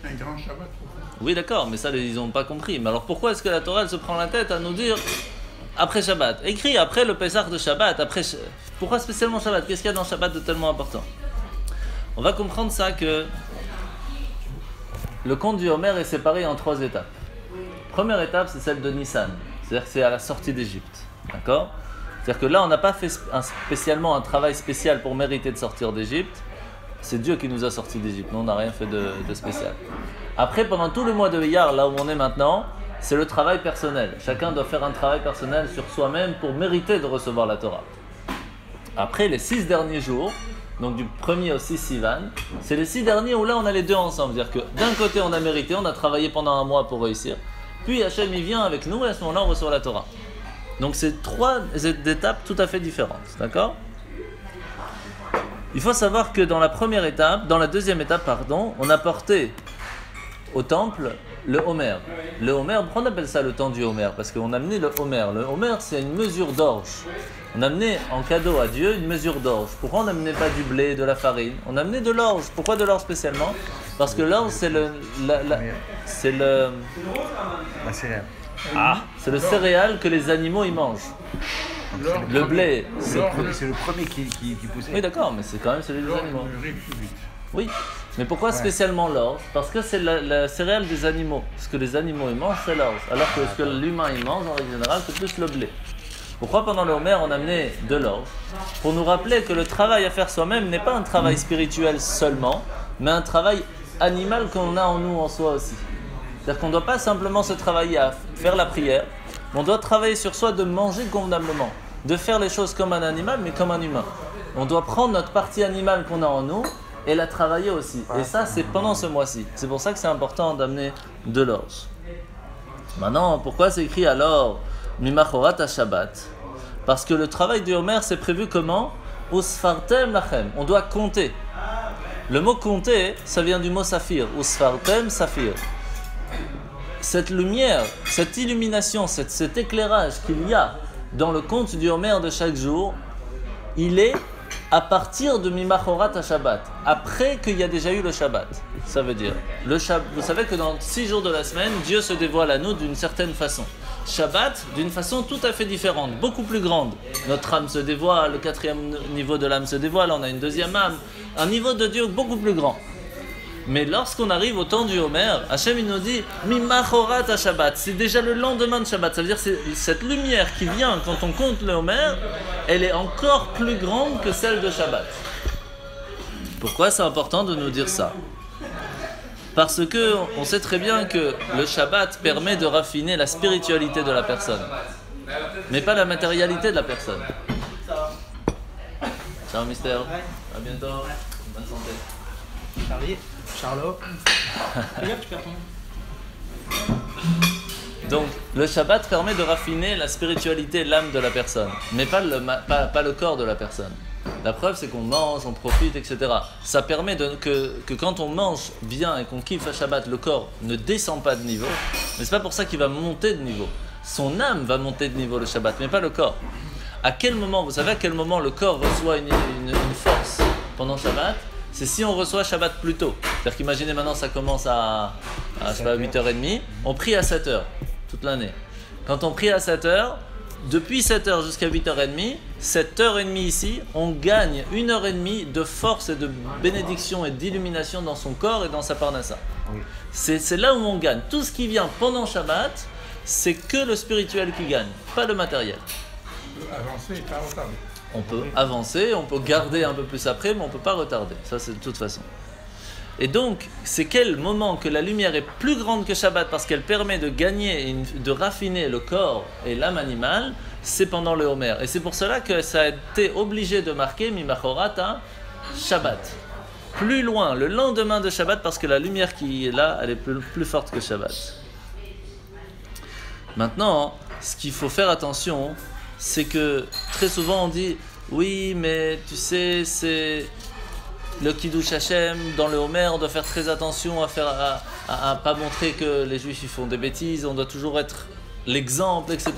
un grand Shabbat pour vous. Oui d'accord, mais ça ils n'ont pas compris. Mais alors pourquoi est-ce que la Torah elle se prend la tête à nous dire après Shabbat? Écrit après le Pessah de Shabbat, pourquoi spécialement Shabbat? Qu'est-ce qu'il y a dans Shabbat de tellement important? On va comprendre ça que le conte du Homer est séparé en 3 étapes. Première étape, c'est celle de Nissan. C'est-à-dire que c'est à la sortie d'Égypte. D'accord? C'est-à-dire que là, on n'a pas fait spécialement un travail spécial pour mériter de sortir d'Égypte. C'est Dieu qui nous a sortis d'Égypte. Nous, on n'a rien fait de spécial. Après, pendant tout le mois de Iyar, là où on est maintenant, c'est le travail personnel. Chacun doit faire un travail personnel sur soi-même pour mériter de recevoir la Torah. Après, les 6 derniers jours, donc du 1er au 6 Sivan, c'est les 6 derniers où là on a les deux ensemble. C'est-à-dire que d'un côté on a mérité, on a travaillé pendant un mois pour réussir, puis Hachem il vient avec nous et à ce moment-là on reçoit la Torah. Donc c'est 3 étapes tout à fait différentes, d'accord? Il faut savoir que dans la deuxième étape, on a porté au temple le Homer. Le Homer, pourquoi on appelle ça le temps du Homer? Parce qu'on a amené le Homer. Le Homer c'est une mesure d'orge. On a amené en cadeau à Dieu une mesure d'orge. Pourquoi on n'amenait pas du blé, de la farine? On a amené de l'orge. Pourquoi de l'orge spécialement? Parce que l'orge c'est la céréale. C'est le céréale que les animaux ils mangent. Le blé, c'est le premier qui poussait. Oui d'accord, mais c'est quand même celui des animaux. Oui, mais pourquoi spécialement l'orge? Parce que c'est la céréale des animaux. Ce que les animaux ils mangent c'est l'orge. Alors que ce que l'humain il mange en règle générale c'est plus le blé. Pourquoi pendant le Homer on a amené de l'orge? Pour nous rappeler que le travail à faire soi-même n'est pas un travail spirituel seulement, mais un travail animal qu'on a en nous en soi aussi. C'est-à-dire qu'on ne doit pas simplement se travailler à faire la prière, mais on doit travailler sur soi de manger convenablement, de faire les choses comme un animal mais comme un humain. On doit prendre notre partie animale qu'on a en nous et la travailler aussi. Et ça c'est pendant ce mois-ci. C'est pour ça que c'est important d'amener de l'orge. Maintenant, pourquoi c'est écrit alors Mimachorat à Shabbat? Parce que le travail du Homer c'est prévu comment? Usfartem lachem. On doit compter. Le mot compter, ça vient du mot saphir. Usfartem saphir. Cette lumière, cette illumination, cet éclairage qu'il y a dans le conte du Homer de chaque jour, il est à partir de Mimachorat à Shabbat, après qu'il y a déjà eu le Shabbat. Ça veut dire, vous savez que dans 6 jours de la semaine, Dieu se dévoile à nous d'une certaine façon. Shabbat, d'une façon tout à fait différente, beaucoup plus grande. Notre âme se dévoile, le 4e niveau de l'âme se dévoile, on a une 2e âme, un niveau de Dieu beaucoup plus grand. Mais lorsqu'on arrive au temps du Homer, Hachem il nous dit Mimachorat à Shabbat, c'est déjà le lendemain de Shabbat. Ça veut dire que cette lumière qui vient quand on compte le Homer, elle est encore plus grande que celle de Shabbat. Pourquoi c'est important de nous dire ça? Parce que on sait très bien que le Shabbat permet de raffiner la spiritualité de la personne, mais pas la matérialité de la personne. Ciao Mystère, à bientôt, bonne santé. Charlie, Charlot. Regarde, tu perds ton. Donc, le Shabbat permet de raffiner la spiritualité, l'âme de la personne, mais pas le corps de la personne. La preuve, c'est qu'on mange, on profite, etc. Ça permet que quand on mange bien et qu'on kiffe à Shabbat, le corps ne descend pas de niveau, mais c'est pas pour ça qu'il va monter de niveau. Son âme va monter de niveau le Shabbat, mais pas le corps. À quel moment, vous savez à quel moment le corps reçoit une force pendant Shabbat? C'est si on reçoit Shabbat plus tôt. C'est-à-dire qu'imaginez maintenant ça commence à 8h30, on prie à 7h toute l'année. Quand on prie à 7h, depuis 7h jusqu'à 8h30, 7h30 ici, on gagne 1h30 de force et de bénédiction et d'illumination dans son corps et dans sa parnassa. Oui. C'est là où on gagne. Tout ce qui vient pendant Shabbat, c'est que le spirituel qui gagne, pas le matériel. Avancer et pas retarder. On peut avancer, on peut garder un peu plus après, mais on ne peut pas retarder. Ça, c'est de toute façon. Et donc, c'est quel moment que la lumière est plus grande que Shabbat parce qu'elle permet de gagner et de raffiner le corps et l'âme animale? c'est pendant le Homer. Et c'est pour cela que ça a été obligé de marquer Mimachorat à Shabbat. Plus loin, le lendemain de Shabbat, parce que la lumière qui est là, elle est plus forte que Shabbat. Maintenant, ce qu'il faut faire attention, c'est que très souvent on dit oui, mais tu sais, c'est le Kiddush Hashem dans le Homer, on doit faire très attention à pas montrer que les Juifs ils font des bêtises, on doit toujours être l'exemple, etc.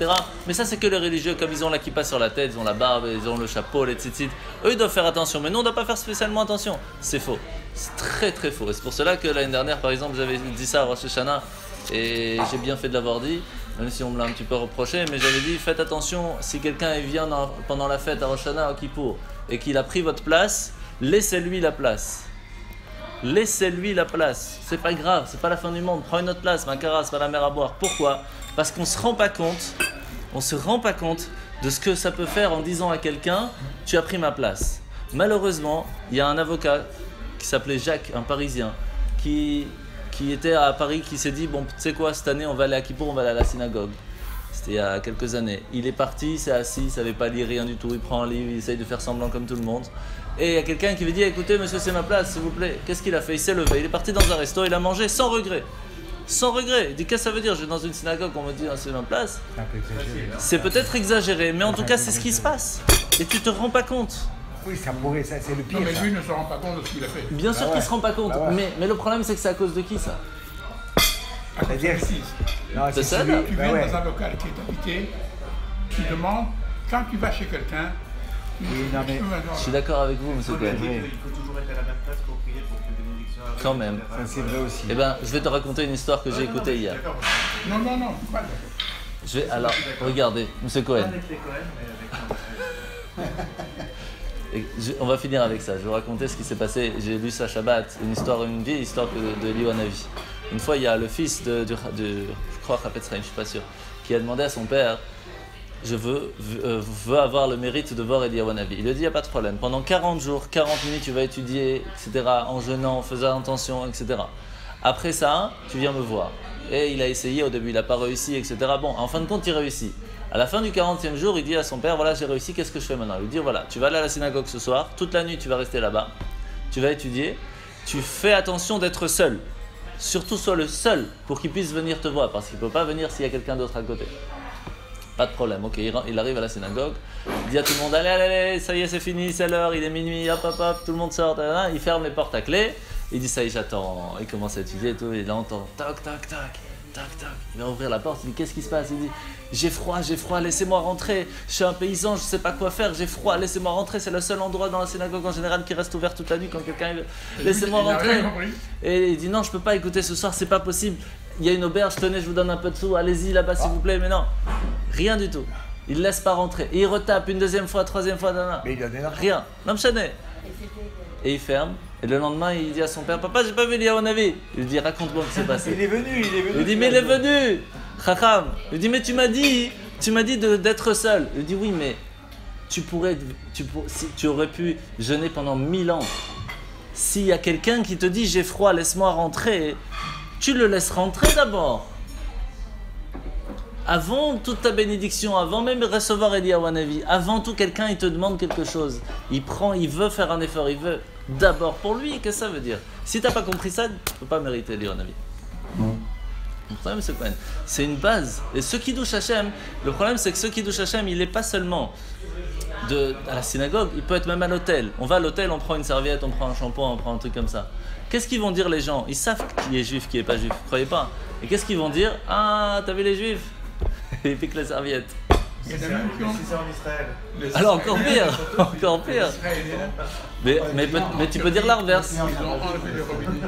Mais ça, c'est que les religieux, comme ils ont la kippa sur la tête, ils ont la barbe, ils ont le chapeau, les tzitzit, eux ils doivent faire attention, mais nous on ne doit pas faire spécialement attention. C'est faux, c'est très très faux. Et c'est pour cela que l'année dernière, par exemple, j'avais dit ça à Rosh Hashanah et j'ai bien fait de l'avoir dit. Même si on me l'a un petit peu reproché, mais j'avais dit faites attention, si quelqu'un vient pendant la fête à Rosh Hashanah au Kippour et qu'il a pris votre place, laissez-lui la place. Laissez-lui la place. C'est pas grave, c'est pas la fin du monde. Prends une autre place, Makara, c'est pas la mer à boire. Pourquoi ? Parce qu'on se rend pas compte de ce que ça peut faire en disant à quelqu'un tu as pris ma place. Malheureusement, il y a un avocat qui s'appelait Jacques, un Parisien, qui était à Paris, qui s'est dit bon, tu sais quoi, cette année on va aller à Kippour, on va aller à la synagogue. C'était il y a quelques années. Il est parti, il s'est assis, il savait pas lire rien du tout, il prend un livre, il essaye de faire semblant comme tout le monde. Et il y a quelqu'un qui lui dit écoutez monsieur, c'est ma place, s'il vous plaît. Qu'est-ce qu'il a fait ? Il s'est levé, il est parti dans un resto, il a mangé sans regret. Sans regret. Il dit qu'est-ce que ça veut dire ? Je vais dans une synagogue, on me dit ah, c'est ma place. C'est peut-être exagéré, mais en tout cas c'est ce qui se passe. Et tu te rends pas compte. Oui, ça pourrait, ça, c'est le pire. Non, mais ça. lui ne se rend pas compte de ce qu'il a fait. Bien sûr qu'il ne se rend pas compte, mais le problème c'est que c'est à cause de qui ça ? À cause de C'est-à-dire- l'exercice. Non, C'est ça, celui- là. Tu bah viens ouais. dans un local qui est habité, tu demandes, quand tu vas chez quelqu'un, Oui, non, mais- Je suis d'accord avec vous, monsieur Cohen. Oui. Il faut toujours être à la même place pour prier pour que les bénédictions arrivent. Quand même. Ça, c'est vrai aussi. Eh ben, je vais te raconter une histoire que j'ai écoutée hier. D'accord. non, non, non, pas d'accord. Je vais, alors, regardez, monsieur Cohen. Pas avec les Cohen, mais avec On va finir avec ça. Je vais vous raconter ce qui s'est passé. J'ai lu ça Shabbat, une vieille histoire de Eliyahu Hanavi. Une fois, il y a le fils de je crois, Chafetz Chaim, je suis pas sûr, qui a demandé à son père je veux avoir le mérite de voir Eliyahu Hanavi. Il lui a dit il n'y a pas de problème. Pendant 40 jours, 40 minutes, tu vas étudier, etc., en jeûnant, en faisant attention, etc. Après ça, tu viens me voir. Et il a essayé, au début, il n'a pas réussi, etc. Bon, en fin de compte, il réussit. À la fin du 40e jour, il dit à son père, voilà, j'ai réussi, qu'est-ce que je fais maintenant ? Il lui dit, voilà, tu vas aller à la synagogue ce soir, toute la nuit, tu vas rester là-bas, tu vas étudier, tu fais attention d'être seul. Surtout, sois le seul pour qu'il puisse venir te voir, parce qu'il ne peut pas venir s'il y a quelqu'un d'autre à côté. Pas de problème, ok, il arrive à la synagogue, il dit à tout le monde, allez, allez, allez, ça y est, c'est fini, c'est l'heure, il est minuit, hop, hop, hop, tout le monde sort, il ferme les portes à clé, il dit, ça y est, j'attends, il commence à étudier et tout, il entend, tac, tac, tac, tac, tac, il va ouvrir la porte, il dit, qu'est-ce qui se passe ? Il dit, j'ai froid, laissez-moi rentrer, je suis un paysan, je sais pas quoi faire, j'ai froid, laissez-moi rentrer, c'est le seul endroit dans la synagogue en général qui reste ouvert toute la nuit quand quelqu'un veut, laissez-moi Il n'a rentrer. rien compris. Et il dit non, je peux pas écouter ce soir, c'est pas possible. Il y a une auberge, tenez, je vous donne un peu de sous, allez-y là-bas s'il vous plaît. Mais non, rien du tout. Il laisse pas rentrer. Et il retape une deuxième fois, troisième fois, Mais il donne l'argent. rien. Non, m'chanais. Et il ferme. Et le lendemain, il dit à son père, papa, j'ai pas vu Eliyahu Hanavi. Il lui dit, raconte-moi ce qui s'est passé. Il est venu. Il lui dit, mais il est venu, Chacham. Il lui dit, mais tu m'as dit d'être seul. Il lui dit, oui, mais tu aurais pu jeûner pendant 1000 ans. S'il y a quelqu'un qui te dit, j'ai froid, laisse-moi rentrer, tu le laisses rentrer d'abord. Avant toute ta bénédiction, avant même recevoir Eliyahu Hanavi, avant tout quelqu'un il te demande quelque chose, il veut faire un effort, il veut d'abord pour lui. Qu'est-ce que ça veut dire ? Si tu n'as pas compris ça, tu ne peux pas mériter Eliyahu Hanavi. Le problème c'est quoi ? C'est une base. Et ce Kiddush Hashem, le problème c'est que ce Kiddush Hashem, il n'est pas seulement à la synagogue, il peut être même à l'hôtel. On va à l'hôtel, on prend une serviette, on prend un shampoing, on prend un truc comme ça. Qu'est-ce qu'ils vont dire les gens ? Ils savent qui est juif, qui n'est pas juif, vous croyez pas ? Et qu'est-ce qu'ils vont dire ? Ah, t'as vu les juifs ? Ils piquent la serviette. Il y en a même qui ont... Si c'est en Israël. Alors encore pire, encore pire. Mais tu peux dire l'inverse. Ils ont enlevé les robinets.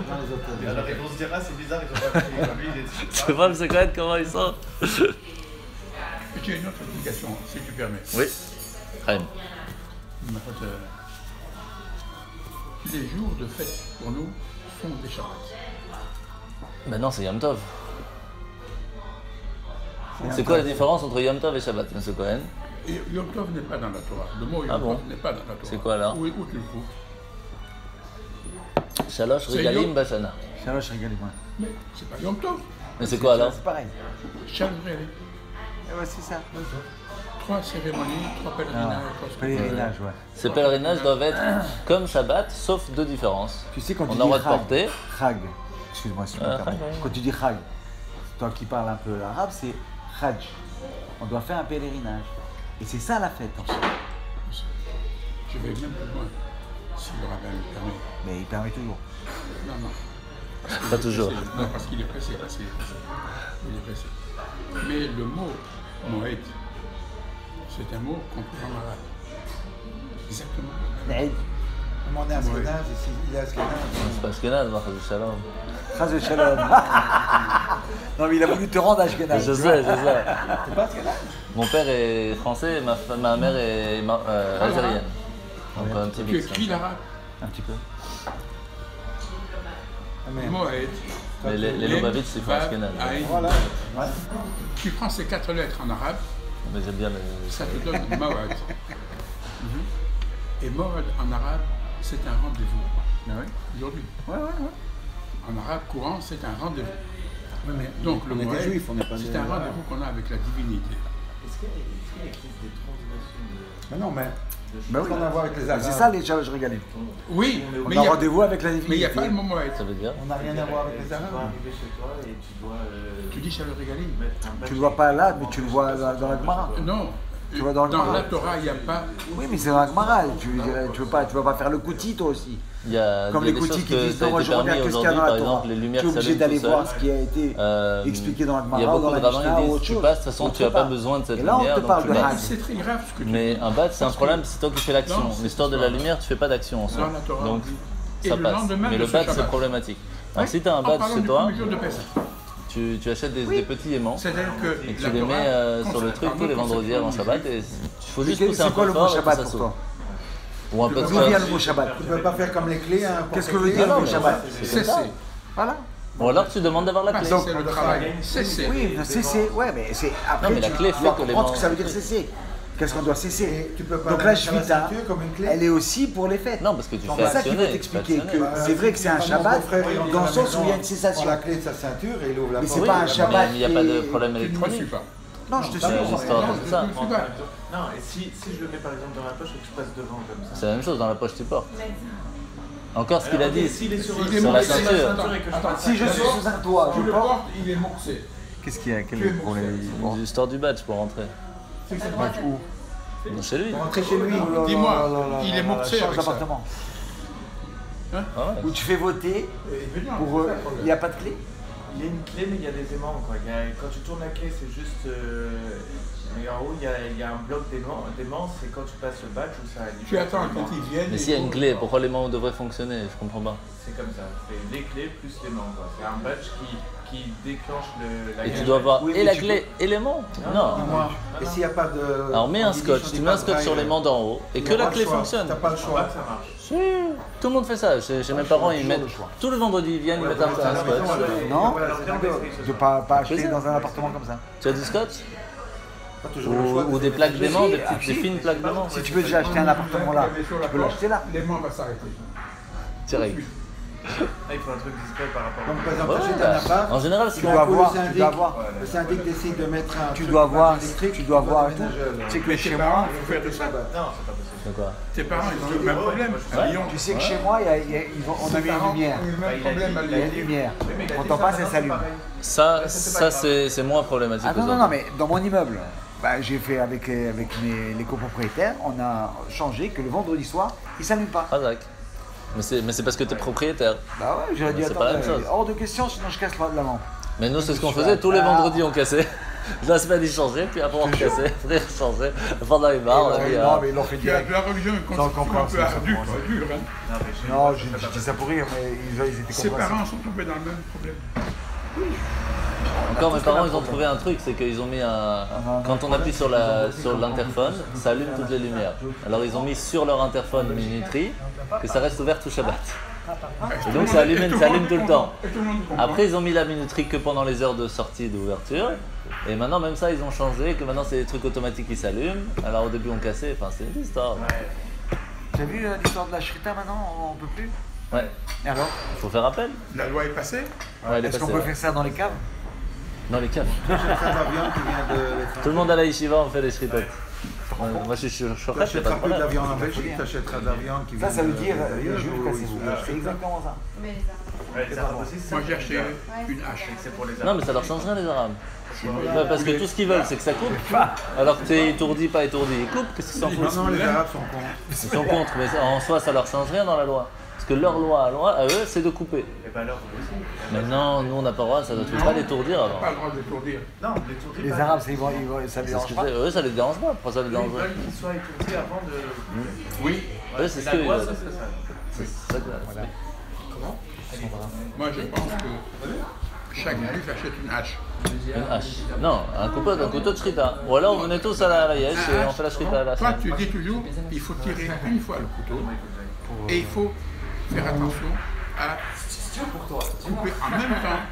Alors ils vont se dire, ah c'est bizarre, ils ont pas pris comme lui, il est... Tu vois le secret comment ils sont ? J'ai une autre explication, si tu permets. Oui. Chaim. Les jours de fête pour nous sont des Shabbats. Ben non, c'est Yom Tov. C'est quoi la différence entre Yom Tov et Shabbat, M. Cohen ? Et Yom Tov n'est pas dans la Torah. Le mot Yom Ah bon Tov n'est pas dans la Torah. C'est quoi, alors Où tu le trouves? Shalosh C'est Regalim Yom- Bashana. Shalosh Regalim. Mais c'est pas Yom Tov. Mais c'est quoi alors ? C'est pareil. Shalom Regalim. Eh ouais, c'est ça. 3 cérémonies, 3 pèlerinages. Pèlerinage, ouais. Ces pèlerinages doivent être comme Shabbat, sauf deux différences. Tu sais, quand On tu a le droit dis de porter. Chag, excuse-moi si je me permets. Chag, oui. Quand tu dis Chag, toi qui parles un peu l'arabe, c'est Hajj. On doit faire un pèlerinage. Et c'est ça la fête en fait. Je vais même plus loin, si le rabbin me permet. Mais il permet toujours. Non, non. Pas toujours. Non, parce qu'il est pressé, Il est pressé. Mais le mot Moed, c'est un mot qu'on trouve en arabe. Exactement. L'Aïd. On est Ashkenaz, ici, il est Ashkenaz. C'est pas Ashkenaz, Marc Shalom. Chaz de Shalom. Non mais il a voulu te rendre Ashkenaz. Je sais. T'es pas Ashkenaz? Mon père est français et ma mère est algérienne. Donc un petit Tu mix. écris l'arabe. Un petit peu. Moed. Mais les Lubavitch, c'est pas Ashkenaz. Voilà. Tu prends ces 4 lettres en arabe, Mais j'aime bien le. ça te donne Moed. Et Moed en arabe, c'est un rendez-vous. Aujourd'hui. En arabe courant, c'est un rendez-vous. Donc le on est Moed, des juifs, on n'est pas c'est des un arabes. rendez-vous qu'on a avec la divinité. Est-ce qu'il existe des translations Mais non, mais. Bah oui. Qu'est-ce qu'on a à voir avec les Arabes? C'est ça les challenges régalés. Oui, On mais a il rendez-vous avec la n'y a pas divinité. le mot Moed. Ça veut dire. On n'a rien à voir avec les Tu dois Arabes. arriver chez toi et tu dois Tu dis Shalom Regalim. mettre un Tu badge. le vois pas là, mais tu le vois dans la Gemara. Non. Tu vois dans le Gemara. la Torah, il n'y a pas. Oui, mais c'est dans la Gemara. Tu veux pas faire le kouti toi aussi. Il y a, Comme il y a les des koutis choses qui que disent ça a non, moi été je regarde permis qu'est-ce qu'il y a aujourd'hui, dans par la Torah. exemple, les lumières Tu es obligé s'allument d'aller tout voir seules. ce qui a été expliqué dans la Il y a Gemara ou dans beaucoup la de rabbins Mishnah qui ou disent autre tu chose. passes, de toute façon tu n'as pas Autre besoin de cette Et là, on lumière. te donc parle tu de passes. Hajj. C'est très grave ce que tu Mais dis. un bat, c'est un Parce problème, que c'est toi qui fais l'action. Non, c'est L'histoire de la lumière, tu fais pas d'action en soi. dans la Torah, Donc on dit. Et ça le passe. lendemain Mais de le ce bat, c'est Shabbat. problématique. Oui, Alors si tu as un en bat parlant chez du toi, premier jour de Pessah. tu achètes des petits aimants C'est-à-dire que et tu la les Torah mets sur le consacre truc un tous mot les vendredis avant consacré Shabbat et il faut juste pousser un C'est quoi peu le mot fort et que Shabbat ça pour s'ouvre. toi? Ou un peu de D'où vient le scotch. mot Shabbat? Tu peux pas faire comme les clés, hein. Qu'est-ce que veut dire le mot Shabbat? C'est comme ça. Voilà. Ou alors tu demandes d'avoir la clé. C'est le travail. Cesser. Oui, cesser. Ouais, mais c'est après. Non, mais la tu clé dois fait que les comprendre ce que ça veut membres- dire cesser. Qu'est-ce qu'on doit cesser? Tu peux pas Donc la mettre sur la Shvita, ceinture comme une clé. elle est aussi pour les fêtes. Non, parce que tu Donc fais c'est ça qui veut actionner. tu fais t'expliquer que actionner. c'est vrai que c'est un Mon Shabbat beau-frère, il rentre dans à le la sens maison, où il y a une prend cessation. la clé de sa ceinture et il ouvre la Mais porte. c'est pas un Mais Shabbat. il n'y a pas de qui- problème Tu ne me suis électronique. pas. Non, je te C'est suis. l'histoire Non, de je ça. ne me suis pas. Non, et si je le mets par exemple dans la poche et que je passe devant comme ça. C'est la même chose, dans la poche tu portes. Encore ce qu'il a dit. S'il est sur Il est Sur la mouxé. ceinture. et que je passe Si je suis sous un toit, Tu je le porte. portes, il est mouxé. Qu'est-ce qu'il y a? Quel est le problème? L'histoire du badge pour rentrer. C'est que moi, Donc, chez lui. Rentrer chez lui. Dis-moi, il est mouxé Change avec ça. d'appartement. Ah ouais. Où tu fais voter pour eux. Il n'y a pas de clé? Il y a une clé, mais il y a des aimants. Quoi. Quand tu tournes la clé, c'est juste. Mais en haut, il y a un bloc d'aimants, c'est quand tu passes le badge où ça allume. Tu attends quand ils viennent. Mais s'il y a une clé, pourquoi les membres devraient fonctionner? Je comprends pas. C'est comme ça. C'est les clés plus l'aimant. C'est un badge qui déclenche la Et tu dois avoir Oui, et mais la tu clé et l'aimant. Non. Dis-moi, et s'il n'y a pas de. Alors mets un on dit scotch, sur tu des mets un pattes scotch sur braille, l'aimant d'en haut et il y que a la pas le clé choix. fonctionne. T'as pas le En choix. bas, ça marche. Si. Tout le monde fait ça. Chez mes parents, ils mettent tous les vendredis, ils viennent, ils mettent un scotch. Non, de pas acheter dans un appartement comme ça. Tu as du scotch? Pas toujours le choix Ou de- des plaques d'aimant, des Ah, petites, des si. fines plaques d'aimant. Si tu veux déjà acheter un appartement là, tu peux l'acheter là. L'aimant va s'arrêter. Direct. Il faut un truc discret par rapport Donc, au. par exemple, Ouais, t'achètes bah, un appart. en général, Tu c'est dois avoir, le tu dois avoir. Le syndic décide de mettre un. Tu truc dois avoir, électrique, tu dois avoir tu tout. vas mettre un gel. Tu sais que Mais chez tes moi, parents, il faut faire de ça. Non, c'est pas possible. C'est quoi? Tes parents, ils ont le même problème à Lyon. tu sais que chez moi, on a mis une lumière. Ils ont le même problème à Il y a Lyon. une lumière. Oui, mais il a Quand dit on ça, passe, elle maintenant, s'allume. c'est pareil. Ça c'est moins problématique. Ah non, aux non, autres. non, mais dans mon immeuble, j'ai fait avec les copropriétaires, on a changé que le vendredi soir, il ne s'allume pas. Ah d'accord. Mais c'est parce que tu es propriétaire. Bah ouais, j'aurais dit, C'est attends, pas la même chose. hors de question, sinon je casse la lampe. Mais nous, c'est ce qu'on faisait. Tous les vendredis, on cassait. La semaine, ils changeaient, puis après, on recassait. Après, ils changeaient. Pendant les bars, on a dit, Non, mais ils l'ont fait Tu as direct. la religion est une Sans conception un compréhension, peu sans ardue, compréhension. c'est dur. Hein. Non, mais chez Non, nous, je dis ça pour rire, mais ils étaient Ses compréhensifs. parents sont tombés dans le même problème. Encore, mes parents, ils ont trouvé un truc, c'est qu'ils ont mis un. Quand on appuie sur l'interphone, ça allume toutes les lumières. Alors, ils ont mis sur leur interphone une minuterie, que ça reste ouvert tout Shabbat. Et donc, ça allume tout le temps. Et tout le monde comprend. Après, ils ont mis la minuterie que pendant les heures de sortie d'ouverture. Et maintenant, même ça, ils ont changé, que maintenant, c'est des trucs automatiques qui s'allument. Alors, au début, on cassait. Enfin, c'est une histoire. Tu as vu l'histoire de la Shrita maintenant, on peut plus? Ouais. Et alors? Il faut faire appel. La loi est passée. Ouais, elle est Est-ce qu'on passée, peut ouais. faire ça dans les caves? Dans les caves. Ça va bien, qui vient de l'étranger. Tout le monde à la yeshiva, on fait les shritot. Moi, je suis Tu choqué, c'est n'achèteras pas de plus de la problème. viande en Belgique, tu achèteras de la viande qui vient Ça veut dire d'ailleurs, juif ou cassez-vous. ils C'est exactement ça. Mais Ouais, les Arabes aussi, Moi j'ai acheté une hache. c'est pour les Non, mais ça leur change rien, les Arabes. Ouais, parce que tout ce qu'ils veulent, c'est que ça coupe. Alors que t'es étourdi, pas étourdi, ils coupent, qu'est-ce qu'ils s'en Non, foutent? non, les Arabes sont cons. Ils sont contre, mais en soi, ça leur change rien dans la loi. Parce que leur loi à eux, c'est de couper. Et ben alors, vous aussi. Mais non, nous, on n'a pas le droit, ça ne doit pas l'étourdir Pas alors. le droit de l'étourdir. Non, l'étourdi. Les pas. Arabes, ça les C'est ce dérange que pas. je dis. Eux, ça les dérange pas. Pourquoi ça les Ils dérange veulent qu'ils soient étourdis avant de. Oui, Eux, c'est ce La que. loi, ça serait ça. C'est ça que. moi je pense que chaque juif achète une hache. Une hache. Non, un couteau de shrita. Ou alors, on venait tous à la yesh et on fait la shrita à la Toi fin. tu dis toujours, il faut tirer une fois le couteau et il faut faire attention à couper en même temps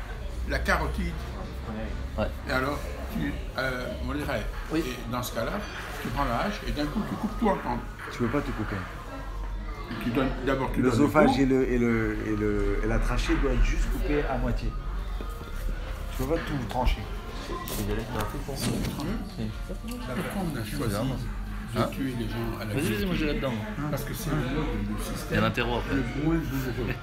la carotide. Ouais. Et alors, on dirait, Oui. et dans ce cas-là, tu prends la hache et d'un coup tu coupes tout ensemble. Tu peux pas te couper. Tu donnes d'abord tu donnes le L'œsophage coup. et la trachée doivent être juste coupés à moitié. Tu peux pas tout trancher. Pourquoi on a choisi de tuer les gens à la Vas-y, vas-y, moi j'ai là-dedans. Parce que c'est le Il y a système l'interro après. le moins douloureux.